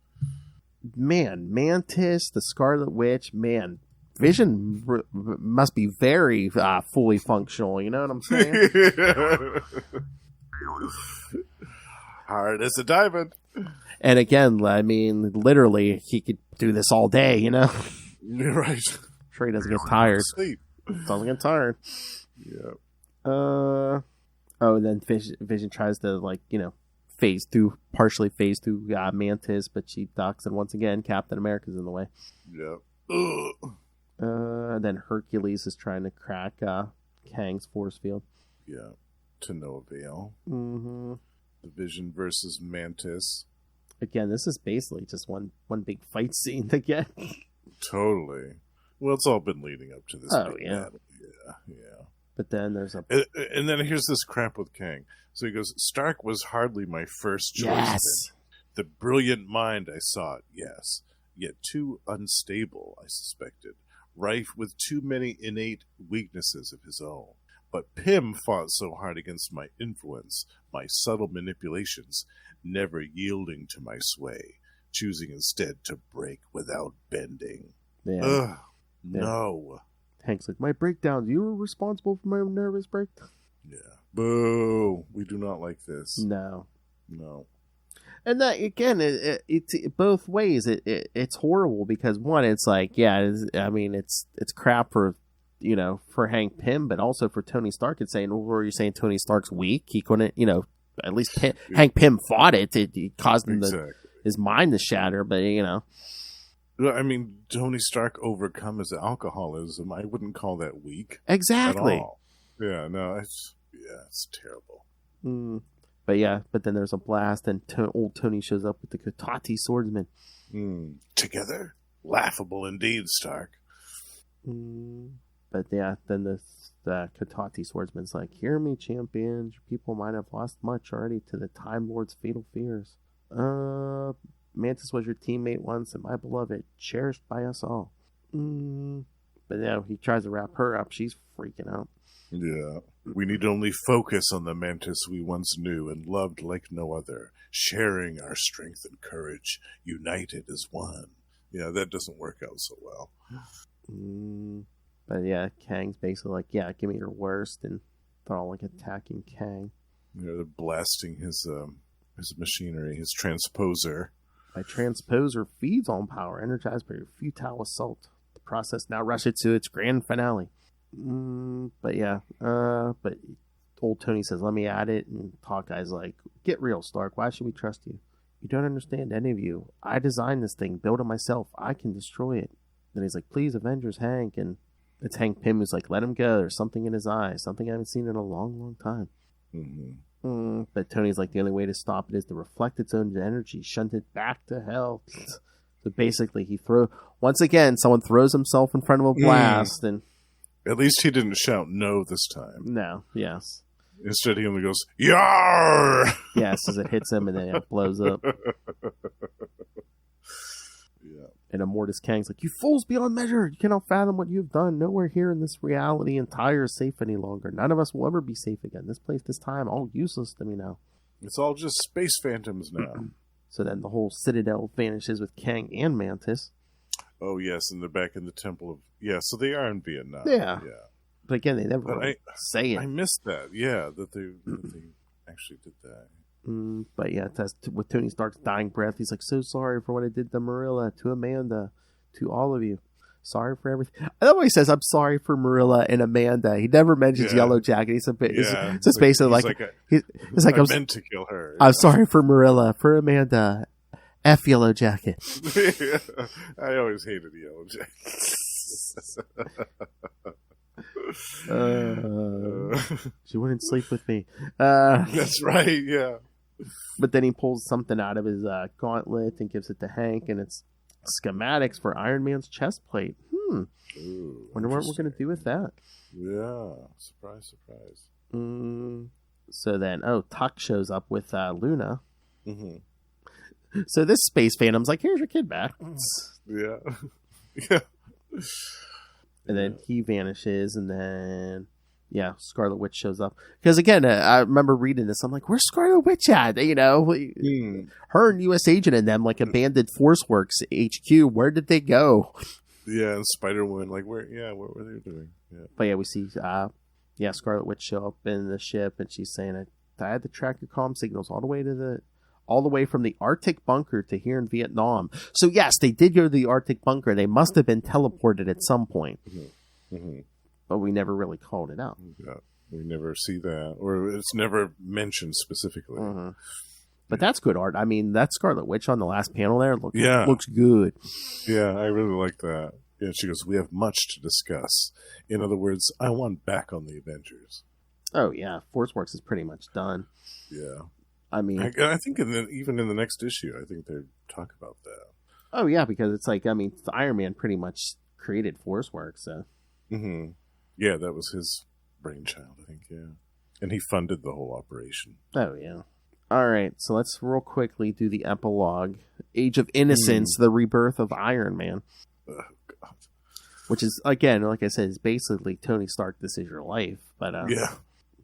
Man, Mantis, the Scarlet Witch, man, Vision must be very fully functional. You know what I'm saying? Hard as a diamond. And again, I mean, literally, he could do this all day, you know? You're right. Sure he doesn't get tired. Sleep. Doesn't get tired. Yeah. And then Vision tries to, like, you know, partially phase through Mantis, but she ducks, and once again, Captain America's in the way. Yeah. Then Hercules is trying to crack Kang's force field. Yeah. To no avail. Mm-hmm. The Vision versus Mantis. Again, this is basically just one big fight scene again. Totally. Well, it's all been leading up to this. Oh, big yeah. battle. Yeah. But then there's a... And then here's this crap with Kang. So he goes, Stark was hardly my first choice. Yes. The brilliant mind I sought, yes. Yet too unstable, I suspected. Rife with too many innate weaknesses of his own. But Pym fought so hard against my influence, my subtle manipulations, never yielding to my sway, choosing instead to break without bending. Yeah. Ugh, no. Hank's like, my breakdowns, you were responsible for my nervous breakdown? Yeah. Boo. We do not like this. No. And that, again, it's both ways. It's horrible because, one, it's like, it's crap for, you know, for Hank Pym, but also for Tony Stark. It's saying, well, were you saying Tony Stark's weak? He couldn't, you know, at least Hank Pym fought it. It caused him his mind to shatter, but, you know. I mean, Tony Stark overcome his alcoholism. I wouldn't call that weak. Exactly. At all. Yeah, no, it's terrible. But then there's a blast, and old Tony shows up with the Kotati swordsman. Together? Laughable indeed, Stark. But yeah, then the Kotati swordsman's like, hear me, champions. Your people might have lost much already to the Time Lord's fatal fears. Mantis was your teammate once, and my beloved, cherished by us all. But now he tries to wrap her up. She's freaking out. Yeah. We need only focus on the Mantis we once knew and loved like no other, sharing our strength and courage, united as one. Yeah, that doesn't work out so well. But yeah, Kang's basically like, yeah, give me your worst, and they're all like attacking Kang. Yeah, they're blasting his machinery, his transposer. My transposer feeds on power, energized by your futile assault. The process now rushes to its grand finale. But old Tony says, let me at it, and Hawkeye's like, get real, Stark, why should we trust you? You don't understand, any of you. I designed this thing, built it myself, I can destroy it. Then he's like, please, Avengers, Hank, and it's Hank Pym who's like, let him go, there's something in his eyes, something I haven't seen in a long, long time. But Tony's like, the only way to stop it is to reflect its own energy, shunt it back to hell. So basically, once again, someone throws himself in front of a blast, and at least he didn't shout no this time. No, yes. Instead, he only goes, "Yar!" Yes, as it hits him and then it blows up. Yeah. And Immortus Kang's like, you fools beyond measure! You cannot fathom what you have done. Nowhere here in this reality and Tyre is safe any longer. None of us will ever be safe again. This place, this time, all useless to me now. It's all just space phantoms now. So then the whole Citadel vanishes with Kang and Mantis. Oh, yes, and they're back in the Temple of... Yeah, so they are in Vietnam. Yeah. But again, they never really say it. I missed that, yeah, that they actually did that. But yeah, that's with Tony Stark's dying breath. He's like, so sorry for what I did to Marilla, to Amanda, to all of you. Sorry for everything. I love what he says, I'm sorry for Marilla and Amanda. He never mentions Yellow Jacket. He's just basically like he's like, I meant to kill her. I'm sorry for Marilla, for Amanda. F Yellow Jacket. I always hated Yellow Jacket. She wouldn't sleep with me. That's right, yeah. But then he pulls something out of his gauntlet and gives it to Hank, and it's schematics for Iron Man's chest plate. Ooh, wonder what we're going to do with that. Yeah, surprise. So then, Tuck shows up with Luna. Mm-hmm. So this space phantom's like, here's your kid back. Yeah. Yeah. And then he vanishes, and then Scarlet Witch shows up. Because again, I remember reading this. I'm like, "Where's Scarlet Witch at?" You know, her and U.S. Agent and them like abandoned ForceWorks HQ. Where did they go? Yeah, and Spider-Woman, like where? Yeah, what were they doing? Yeah. But yeah, we see Scarlet Witch show up in the ship, and she's saying, "I had to track your comm signals all the way from the Arctic bunker to here in Vietnam." So yes, they did go to the Arctic bunker. They must have been teleported at some point. But we never really called it out. Yeah, we never see that, or it's never mentioned specifically. But that's good art. I mean, that Scarlet Witch on the last panel there looks good. Yeah, I really like that. Yeah, she goes, "We have much to discuss." In other words, I want back on the Avengers. Oh yeah, ForceWorks is pretty much done. Yeah, I mean, I think even in the next issue, I think they talk about that. Oh yeah, because it's like, I mean, Iron Man pretty much created ForceWorks. So. Yeah, that was his brainchild, I think. Yeah, and he funded the whole operation. Oh yeah. All right, so let's real quickly do the epilogue. Age of Innocence, the rebirth of Iron Man. Oh, God. Which is, again, like I said, is basically Tony Stark, this is your life. But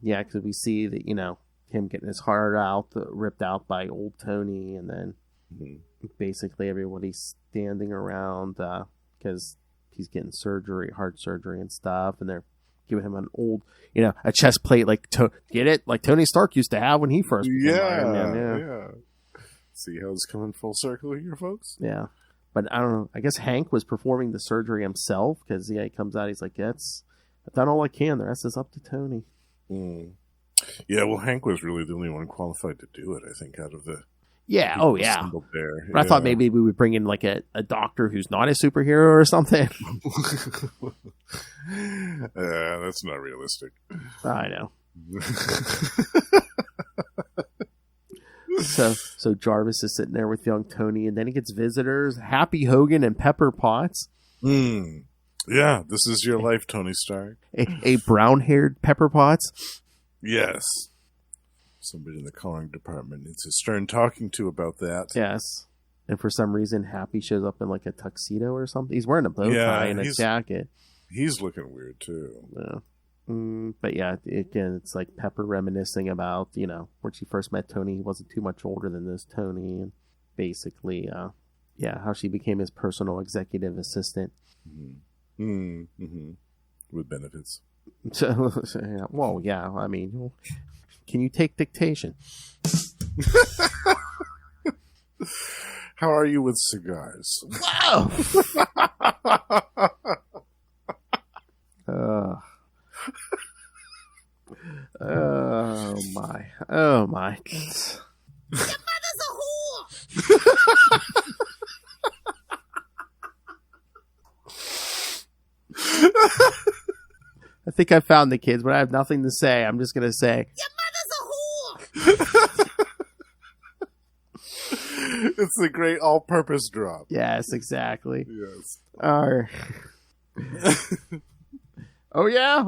yeah, because we see that, you know, him getting his heart out, ripped out by old Tony, and then basically everybody's standing around because he's getting heart surgery and stuff, and they're giving him an old, you know, a chest plate like Tony Stark used to have when he first became Iron Man. Yeah. See how it's coming full circle here, folks? Yeah. But I don't know. I guess Hank was performing the surgery himself because he comes out. He's like, I've done all I can. The rest is up to Tony. Yeah, well, Hank was really the only one qualified to do it, I think, out of the... Yeah, oh yeah. There. But I thought maybe we would bring in like a doctor who's not a superhero or something. That's not realistic. I know. So Jarvis is sitting there with young Tony, and then he gets visitors, Happy Hogan and Pepper Potts. Yeah, this is your life, Tony Stark. A brown-haired Pepper Potts. Yes. Somebody in the calling department needs a stern talking to about that. Yes. And for some reason, Happy shows up in like a tuxedo or something. He's wearing a bow tie and a jacket. He's looking weird, too. Yeah. But yeah, again, it's like Pepper reminiscing about, you know, when she first met Tony, he wasn't too much older than this Tony. And basically, how she became his personal executive assistant. With benefits. Well, yeah, I mean... Can you take dictation? How are you with cigars? Wow! Oh my! Oh my! Your mother's a whore. I think I found the kids, but I have nothing to say. I'm just gonna say. It's the great all-purpose drop. Yes, exactly. Yes. Oh yeah.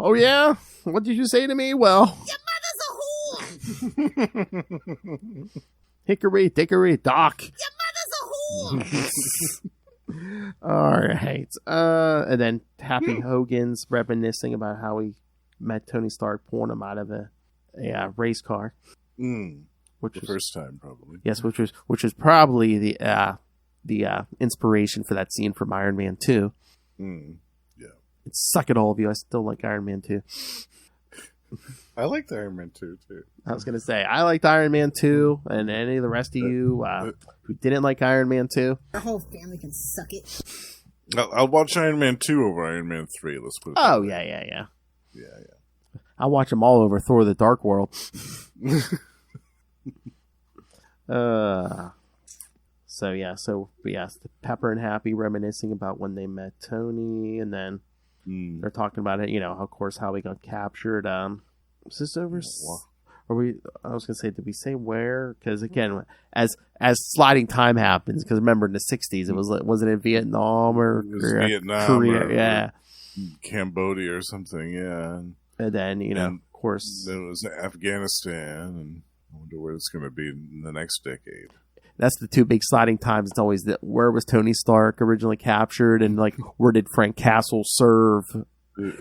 What did you say to me? Well, your mother's a whore. Hickory dickory dock. Your mother's a whore. All right. And then Happy Hogan's reminiscing about how he met Tony Stark pulling him out of a race car. Which the first time, probably. Yes, which was probably the inspiration for that scene from Iron Man 2. Yeah. Suck it, all of you. I still like Iron Man 2. I liked Iron Man 2, too. I was going to say, I liked Iron Man 2, and any of the rest of you who didn't like Iron Man 2. Our whole family can suck it. I'll watch Iron Man 2 over Iron Man 3. Let's put it that way. Yeah. I'll watch them all over Thor the Dark World. So Pepper and Happy reminiscing about when they met Tony, and then they're talking about it, you know, of course, how we got captured. Was this over? I was gonna say, did we say where? Because again, as sliding time happens, because remember in the 60s, it was it in Vietnam or Vietnam, Korea, or Cambodia or something, yeah. And then of course, then it was Afghanistan, and I wonder where it's going to be in the next decade. That's the two big sliding times. It's always where was Tony Stark originally captured, and like where did Frank Castle serve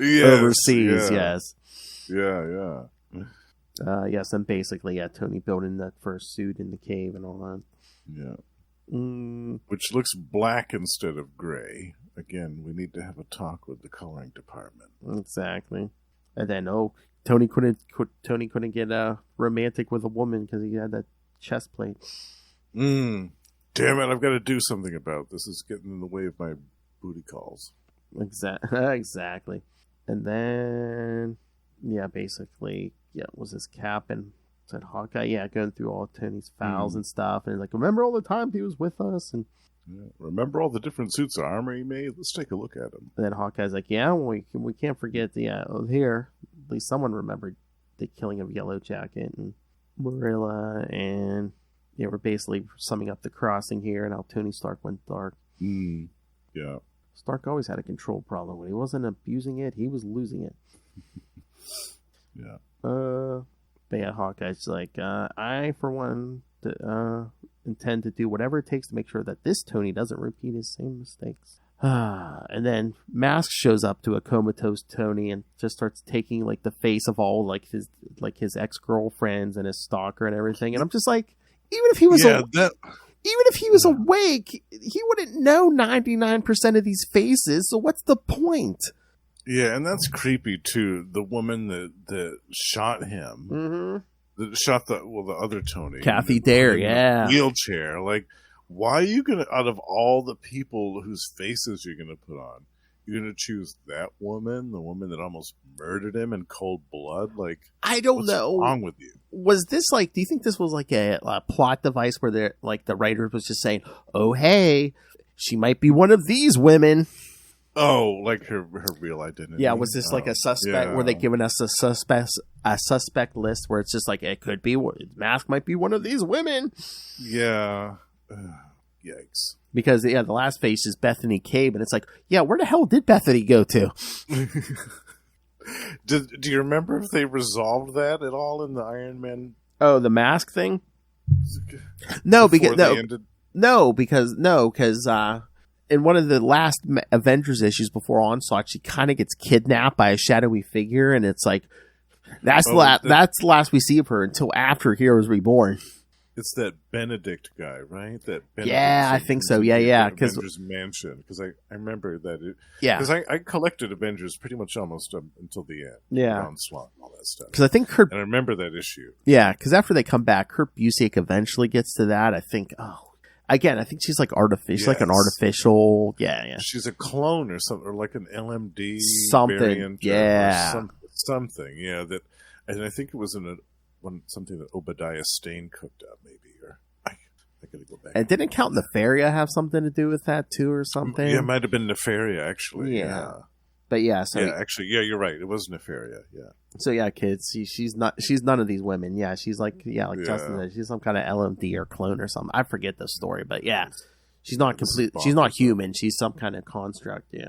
Yes, overseas. yeah. Yes. Yeah. Yes, and basically, Tony building that first suit in the cave and all that. Yeah. Which looks black instead of gray. Again, we need to have a talk with the coloring department. Exactly. And then, Tony couldn't get romantic with a woman because he had that chest plate. Damn it! I've got to do something about this. It's getting in the way of my booty calls. Exactly. And then, basically, was this Cap and said Hawkeye, going through all of Tony's files and stuff, and like, remember all the time he was with us, and remember all the different suits of armor he made? Let's take a look at them. And then Hawkeye's like, we can't forget here. At least someone remembered the killing of Yellow Jacket and Marilla, and we're basically summing up the crossing here and how Tony Stark went dark. Yeah. Stark always had a control problem. When he wasn't abusing it, he was losing it. Yeah. But Hawkeye's like, I, for one, intend to do whatever it takes to make sure that this Tony doesn't repeat his same mistakes. And then Mask shows up to a comatose Tony and just starts taking like the face of all his ex-girlfriends and his stalker and everything. And I'm just like, even if he was awake, he wouldn't know 99% of these faces. So what's the point? Yeah, and that's creepy too. The woman that shot him, that shot the other Tony, Kathy Dare, wheelchair. Like, why are you gonna, out of all the people whose faces you're gonna put on, you're gonna choose that woman, the woman that almost murdered him in cold blood? Like, I don't know. What's wrong with you? Was this like? Do you think this was like a plot device where they're like the writer was just saying, "Oh, hey, she might be one of these women." Oh, like her real identity. Yeah, was this like a suspect? Were they giving us a suspect list where it's just like it could be Mask might be one of these women? Yeah. Yikes. Because the last face is Bethany Cabe, and it's like, where the hell did Bethany go to? Do you remember if they resolved that at all in the Iron Man? Oh, the Mask thing? No, because in one of the last Avengers issues before Onslaught, she kind of gets kidnapped by a shadowy figure, and it's like that's the last we see of her until after Heroes Reborn. It's that Benedict guy, right? I think so. Yeah. Because Avengers Mansion. Because I remember that. Because I collected Avengers pretty much almost until the end. Yeah. Onslaught and all that stuff. Because I think and I remember that issue. Yeah, because after they come back, Kurt Busiek eventually gets to that. I think. Again, I think she's like artificial. She's like an artificial. Yeah. She's a clone or something, or like an LMD something. Variant Yeah. Something. Yeah. That, and I think it was something that Obadiah Stane cooked up, maybe. Or I gotta go back. And didn't Count Nefaria have something to do with that too, or something? Yeah, it might have been Nefaria actually. Yeah. But you're right. It was Nefaria. Yeah. So kids, she's none of these women. Yeah, she's like Justin said, she's some kind of LMD or clone or something. I forget the story, but she's not complete. She's not human. She's some kind of construct. Yeah.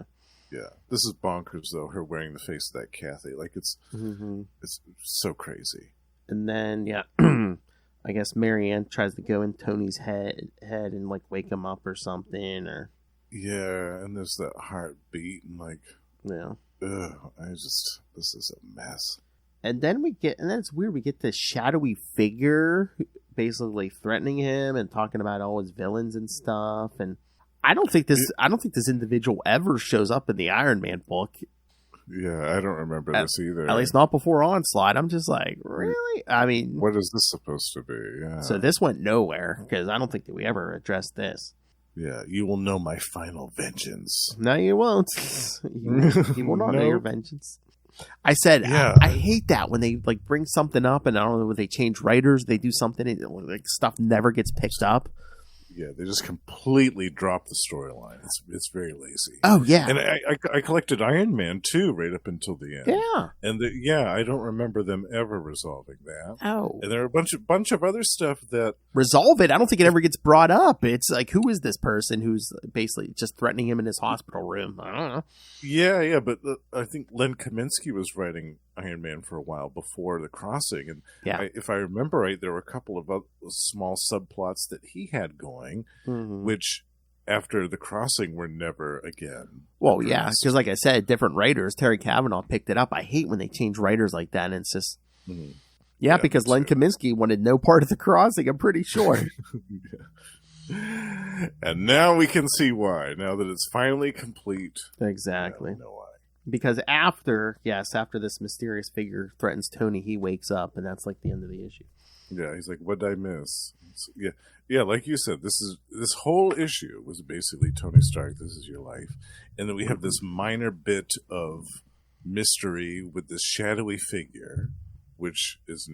Yeah, this is bonkers though. Her wearing the face of that Kathy, like it's so crazy. And then I guess Marianne tries to go in Tony's head and like wake him up or something, or and there's that heartbeat and like. Yeah. This is a mess. And then it's weird, we get this shadowy figure basically threatening him and talking about all his villains and stuff. And I don't think this individual ever shows up in the Iron Man book. Yeah, I don't remember this either. At least not before Onslaught. I'm just like, really? I mean, what is this supposed to be? Yeah. So this went nowhere because I don't think that we ever addressed this. Yeah, you will know my final vengeance. No, you won't. You will not know your vengeance. I said, I hate that when they like bring something up and I don't know when they change writers, they do something and like stuff never gets picked up. Yeah, they just completely drop the storyline. It's very lazy. Oh yeah, and I collected Iron Man too, right up until the end. Yeah, and I don't remember them ever resolving that. Oh, and there are a bunch of other stuff that resolve it. I don't think it ever gets brought up. It's like, who is this person who's basically just threatening him in his hospital room? I don't know. Yeah, but I think Len Kaminsky was writing Iron Man for a while before The Crossing, and if I remember right, there were a couple of small subplots that he had going, which after the crossing were never again. Well, yeah, addressed. because like I said, different writers. Terry Cavanaugh picked it up. I hate when they change writers like that, and it's just Mhm. yeah, Yeah, because me Len too. Kaminsky wanted no part of the crossing. I'm pretty sure. And now we can see why. Now that it's finally complete. Exactly. Now we know why. Because after this mysterious figure threatens Tony, he wakes up, and that's like the end of the issue. Yeah, he's like, what did I miss? Yeah, like you said, this whole issue was basically Tony Stark, this is your life. And then we have this minor bit of mystery with this shadowy figure, which is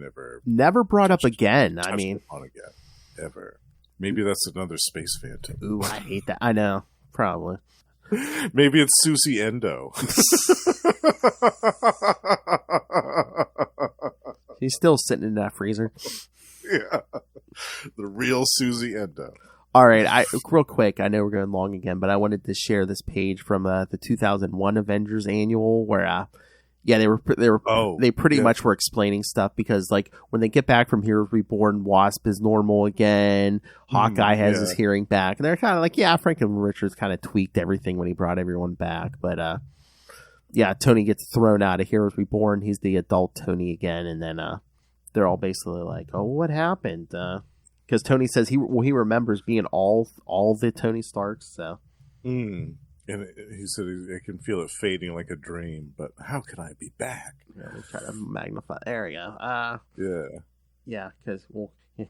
Never brought up again. I touched mean, upon again, ever. Maybe that's another space phantom. ooh, I hate that. I know, probably. Maybe it's Susie Endo. He's still sitting in that freezer. Yeah, the real Susie Endo. All right, real quick. I know we're going long again, but I wanted to share this page from the 2001 Avengers annual where, they pretty much were explaining stuff because like when they get back from Heroes Reborn, Wasp is normal again. Hawkeye has his hearing back, and they're kind of like, yeah, Franklin Richards kind of tweaked everything when he brought everyone back, but Tony gets thrown out of Heroes Reborn. He's the adult Tony again, and then they're all basically like, oh, what happened? Because Tony says he remembers being all the Tony Starks. So, and he said, I can feel it fading like a dream, but how can I be back? yeah, we try to magnify. There we go. Yeah, because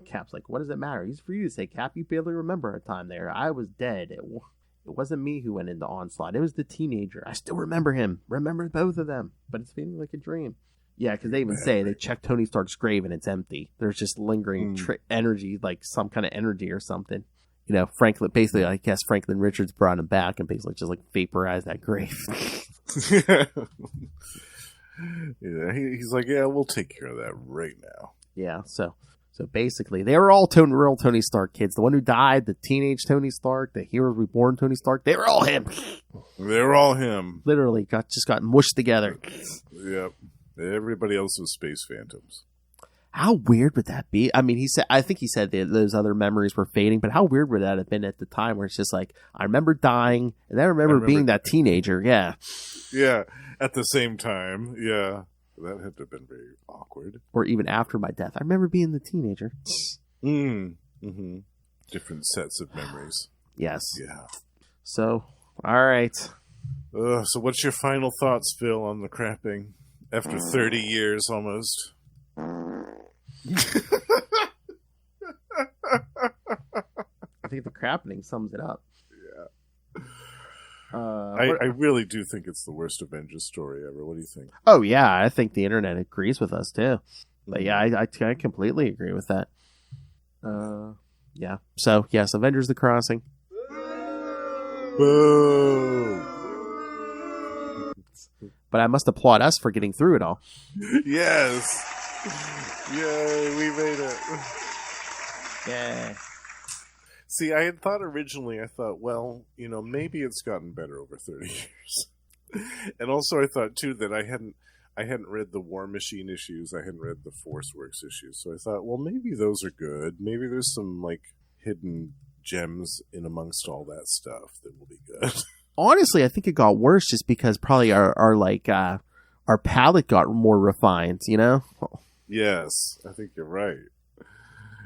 Cap's like, what does it matter? He's for you to say, Cap. You barely remember a time there. I was dead. It wasn't me who went into Onslaught. It was the teenager. I still remember him. Remember both of them, but it's feeling like a dream. Yeah, because they even say they check Tony Stark's grave and it's empty. There's just lingering energy, like some kind of energy or something. You know, Franklin, basically, I guess Franklin Richards brought him back and basically just like vaporized that grave. Yeah, he's like, yeah, we'll take care of that right now. Yeah, so basically, they were all real Tony Stark kids. The one who died, the teenage Tony Stark, the Heroes Reborn Tony Stark, they were all him. They were all him. Literally got mushed together. Yep. Everybody else was space phantoms. How weird would that be? I mean, I think he said that those other memories were fading, but how weird would that have been at the time where it's just like, I remember dying, and I remember being that teenager, yeah. Yeah, at the same time, yeah. That had to have been very awkward. Or even after my death. I remember being the teenager. Mm-hmm. Different sets of memories. Yes. Yeah. So, all right. So what's your final thoughts, Phil, on the crapping? After 30 years almost. I think the crappening sums it up. Yeah. What- I really do think it's the worst Avengers story ever. What do you think? Oh, yeah. I think the internet agrees with us, too. But yeah, I completely agree with that. Yeah. So, yes, Avengers The Crossing. Boo! But I must applaud us for getting through it all. Yes! Yay, we made it. Yeah. See, I had thought originally, well, maybe it's gotten better over 30 years. And also I thought, too, that I hadn't read the War Machine issues. I hadn't read the Force Works issues. So I thought, well, maybe those are good. Maybe there's some, hidden gems in amongst all that stuff that will be good. Honestly, I think it got worse just because probably our palette got more refined, Yes, I think you're right.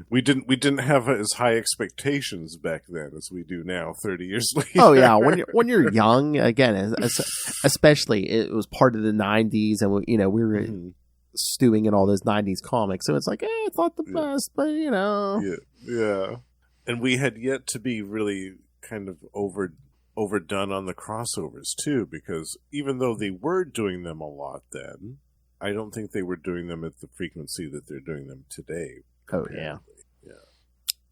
We didn't have as high expectations back then as we do now, 30 years later. Oh yeah, when you're young, again, especially it was part of the '90s, and we were stewing in all those '90s comics, so it's like, it's not the best, but yeah. And we had yet to be really kind of overdone on the crossovers too, because even though they were doing them a lot then, I don't think they were doing them at the frequency that they're doing them today. Oh yeah.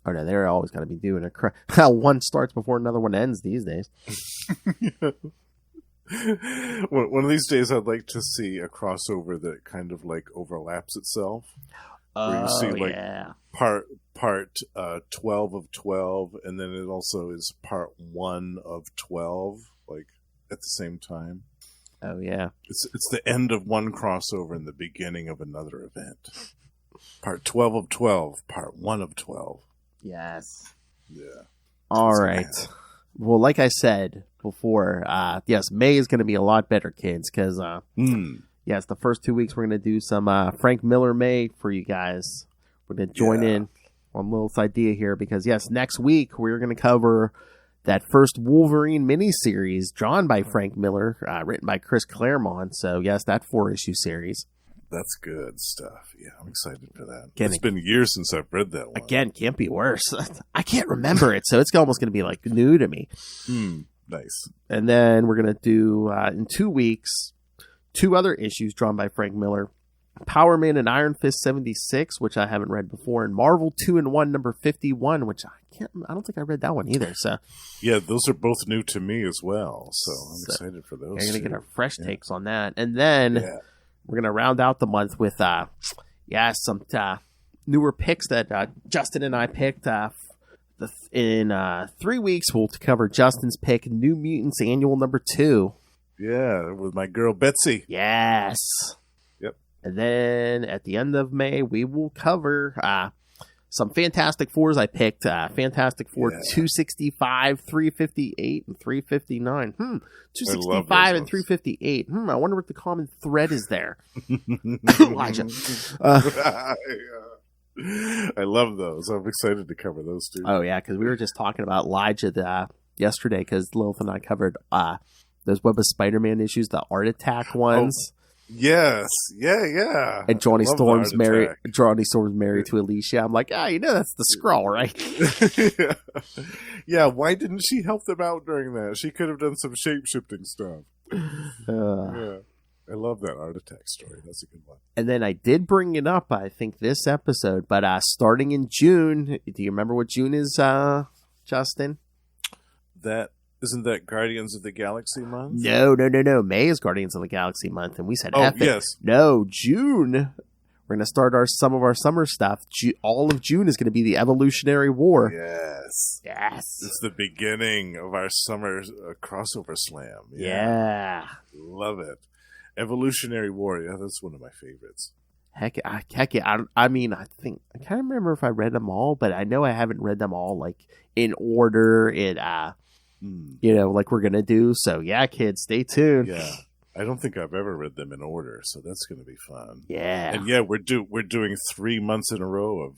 Oh no, they're always going to be doing one starts before another one ends these days. One of these days, I'd like to see a crossover that kind of overlaps itself. Where you see part 12 of 12, and then it also is part 1 of 12, at the same time. Oh yeah, it's the end of one crossover and the beginning of another event. Part 12 of 12, part 1 of 12. Yes. Yeah. All right. Well, like I said before, yes, May is going to be a lot better, kids, because yes, the first 2 weeks we're going to do some Frank Miller May for you guys. We're going to join in on Lilith's idea here because, yes, next week we're going to cover that first Wolverine miniseries drawn by Frank Miller, written by Chris Claremont. So, yes, that 4-issue series. That's good stuff. Yeah, I'm excited for that. Again, it's been years since I've read that one. Again, can't be worse. I can't remember it, so it's almost going to be like new to me. Nice. And then we're going to do, in 2 weeks, 2 other issues drawn by Frank Miller. Power Man and Iron Fist 76, which I haven't read before, and Marvel 2-in-1 number 51, which I don't think I read that one either. So yeah, those are both new to me as well. So I'm excited for those. We're going to get our fresh takes on that. And then we're going to round out the month with some newer picks that Justin and I picked. In 3 weeks, we'll cover Justin's pick, New Mutants Annual number 2. Yeah, with my girl Betsy. Yes. Yep. And then at the end of May, we will cover some Fantastic Fours I picked. Fantastic Four 265, 358, and 359. 265 and 358. I wonder what the common thread is there. Elijah. I love those. I'm excited to cover those too. Oh, yeah, because we were just talking about Elijah yesterday because Lilith and I covered those Web of Spider-Man issues, the Art Attack ones. Yes. Yeah. And Johnny Storm's married to Alicia. I'm like, that's the Skrull, right? Yeah, why didn't she help them out during that? She could have done some shape-shifting stuff. Yeah. I love that Art Attack story. That's a good one. And then I did bring it up, I think, this episode. But starting in June, do you remember what June is, Justin? Isn't that Guardians of the Galaxy month? No. May is Guardians of the Galaxy month. And we said, yes. No, June. We're going to start some of our summer stuff. All of June is going to be the Evolutionary War. Yes. It's the beginning of our summer crossover slam. Yeah. Love it. Evolutionary War, that's one of my favorites. Heck yeah. I mean, I think I can't remember if I read them all, but I know I haven't read them all like in order. Like we're gonna do. So yeah, kids, stay tuned. Yeah, I don't think I've ever read them in order, so that's gonna be fun. Yeah, and yeah, we're doing 3 months in a row of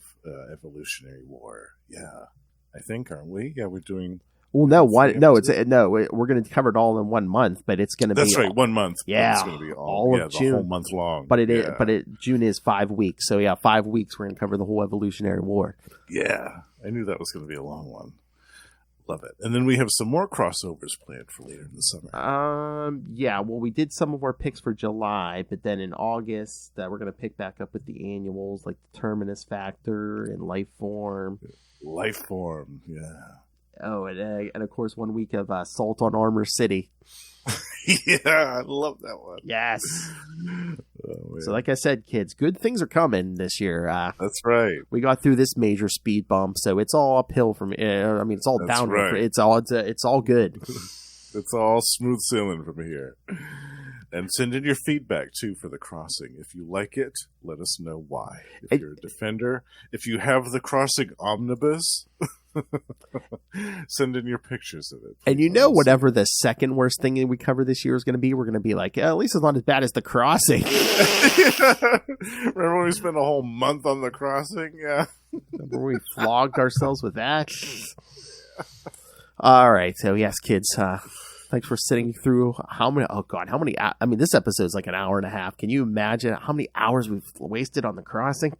Evolutionary War. Yeah, I think, aren't we? Yeah, we're doing. Well, we're going to cover it all in 1 month, but it's going to be. That's right, 1 month. Yeah, it's going to be all of June, the whole month long. But June is 5 weeks, so yeah, 5 weeks we're going to cover the whole Evolutionary War. Yeah, I knew that was going to be a long one. Love it. And then we have some more crossovers planned for later in the summer. Yeah, well, we did some of our picks for July, but then in August, we're going to pick back up with the annuals like the Terminus Factor and Life Form. Yeah. Oh, and of course, 1 week of Assault on Armor City. Yeah, I love that one. Yes. So like I said, kids, good things are coming this year. That's right. We got through this major speed bump, so it's all uphill from it's all downhill. Right. It's all good. It's all smooth sailing from here. And send in your feedback, too, for the crossing. If you like it, let us know why. If you're a defender, if you have the crossing omnibus, send in your pictures of it. And whatever the second worst thing we cover this year is going to be, we're going to be like, at least it's not as bad as the crossing. Remember when we spent a whole month on the crossing? Yeah. Remember we flogged ourselves with that? All right. So, yes, kids, thanks for sitting through how many? I mean, this episode is like an hour and a half. Can you imagine how many hours we've wasted on the crossing?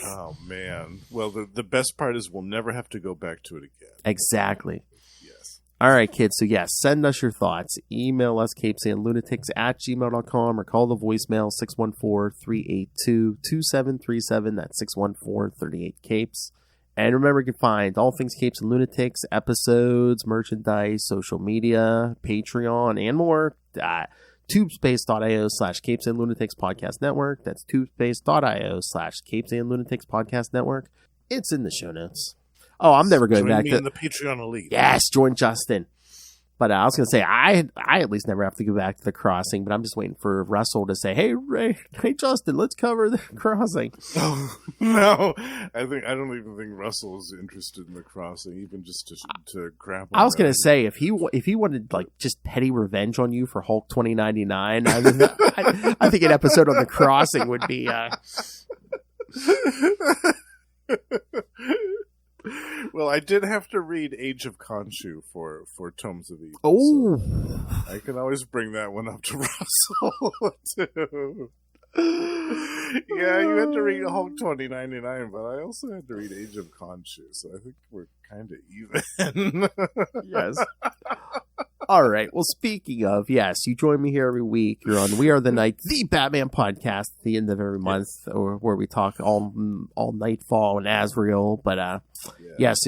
Oh, man. Well, the best part is we'll never have to go back to it again. Exactly. Yes. All right, kids. So, yes, send us your thoughts. Email us, CapesandLunatics@gmail.com, or call the voicemail 614-382-2737. That's 614-38-CAPES. And remember, you can find all things Capes and Lunatics, episodes, merchandise, social media, Patreon, and more at tubespace.io/Capes and Lunatics Podcast Network. That's tubespace.io/Capes and Lunatics Podcast Network. It's in the show notes. Oh, I'm never going back to the Patreon Elite. Yes, join Justin. But I was going to say, I at least never have to go back to the Crossing, but I'm just waiting for Russell to say, hey, Ray, hey, Justin, let's cover the Crossing. Oh, no. I don't even think Russell is interested in the Crossing, even just to grapple. I was going to say, if he wanted like just petty revenge on you for Hulk 2099, I think an episode on the Crossing would be... Well, I did have to read Age of Khonshu for Tomes of Evil. Oh, so I can always bring that one up to Russell too. Yeah, you had to read Hulk 2099, but I also had to read Age of Khonshu, so I think we're kind of even. yes. All right. Well, speaking of, yes, you join me here every week. You're on We Are the Night, the Batman podcast at the end of every month, or where we talk all Nightfall and Azrael. But yes,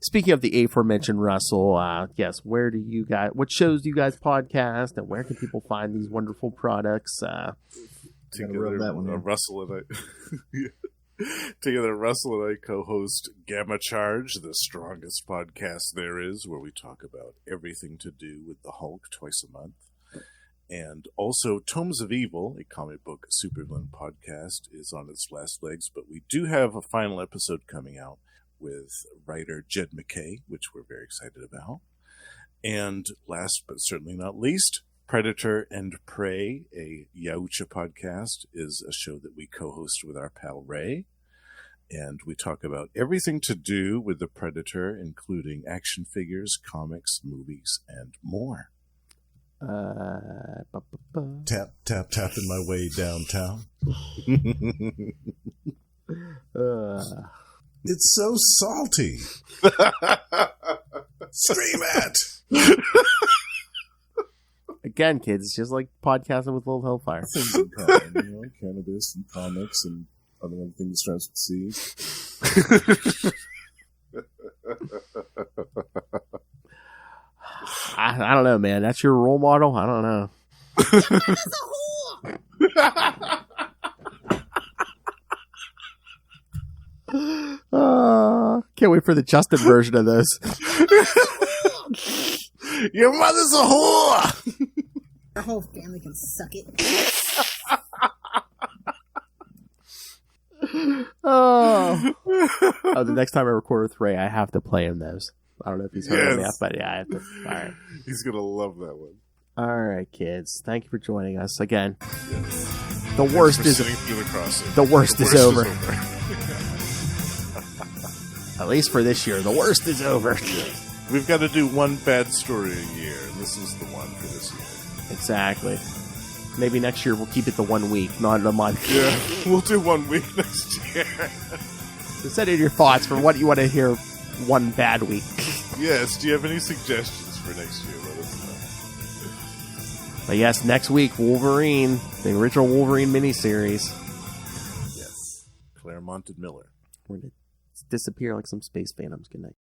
speaking of the aforementioned Russell, yes, what shows do you guys podcast, and where can people find these wonderful products? Together, Russell and I co-host Gamma Charge, the strongest podcast there is, where we talk about everything to do with the Hulk twice a month. And also Tomes of Evil, a comic book supervillain podcast, is on its last legs, but we do have a final episode coming out with writer Jed McKay, which we're very excited about. And last but certainly not least, Predator and Prey, a Yaucha podcast, is a show that we co-host with our pal Ray. And we talk about everything to do with the Predator, including action figures, comics, movies, and more. Tap, tap, tapping my way downtown. It's so salty. Scream at. Again, kids, it's just like podcasting with Little Hellfire. Things in common, cannabis and comics and other things starts with C. I don't know, man. That's your role model? I don't know. Can't wait for the Justin version of this. Your mother's a whore! Our whole family can suck it. The next time I record with Ray, I have to play him those. I don't know if he's heard of that, but yeah, I have to. All right. He's going to love that one. All right, kids. Thank you for joining us again. Yes. The worst is over. At least for this year, the worst is over. Yes. We've got to do one bad story a year, and this is the one for this year. Exactly. Maybe next year we'll keep it the 1 week, not a month. Yeah, we'll do 1 week next year. So send in your thoughts for what you want to hear one bad week. Yes, do you have any suggestions for next year? Let us know. But yes, next week, Wolverine, the original Wolverine miniseries. Yes. Claremont and Miller. We're going to disappear like some space phantoms. Good night.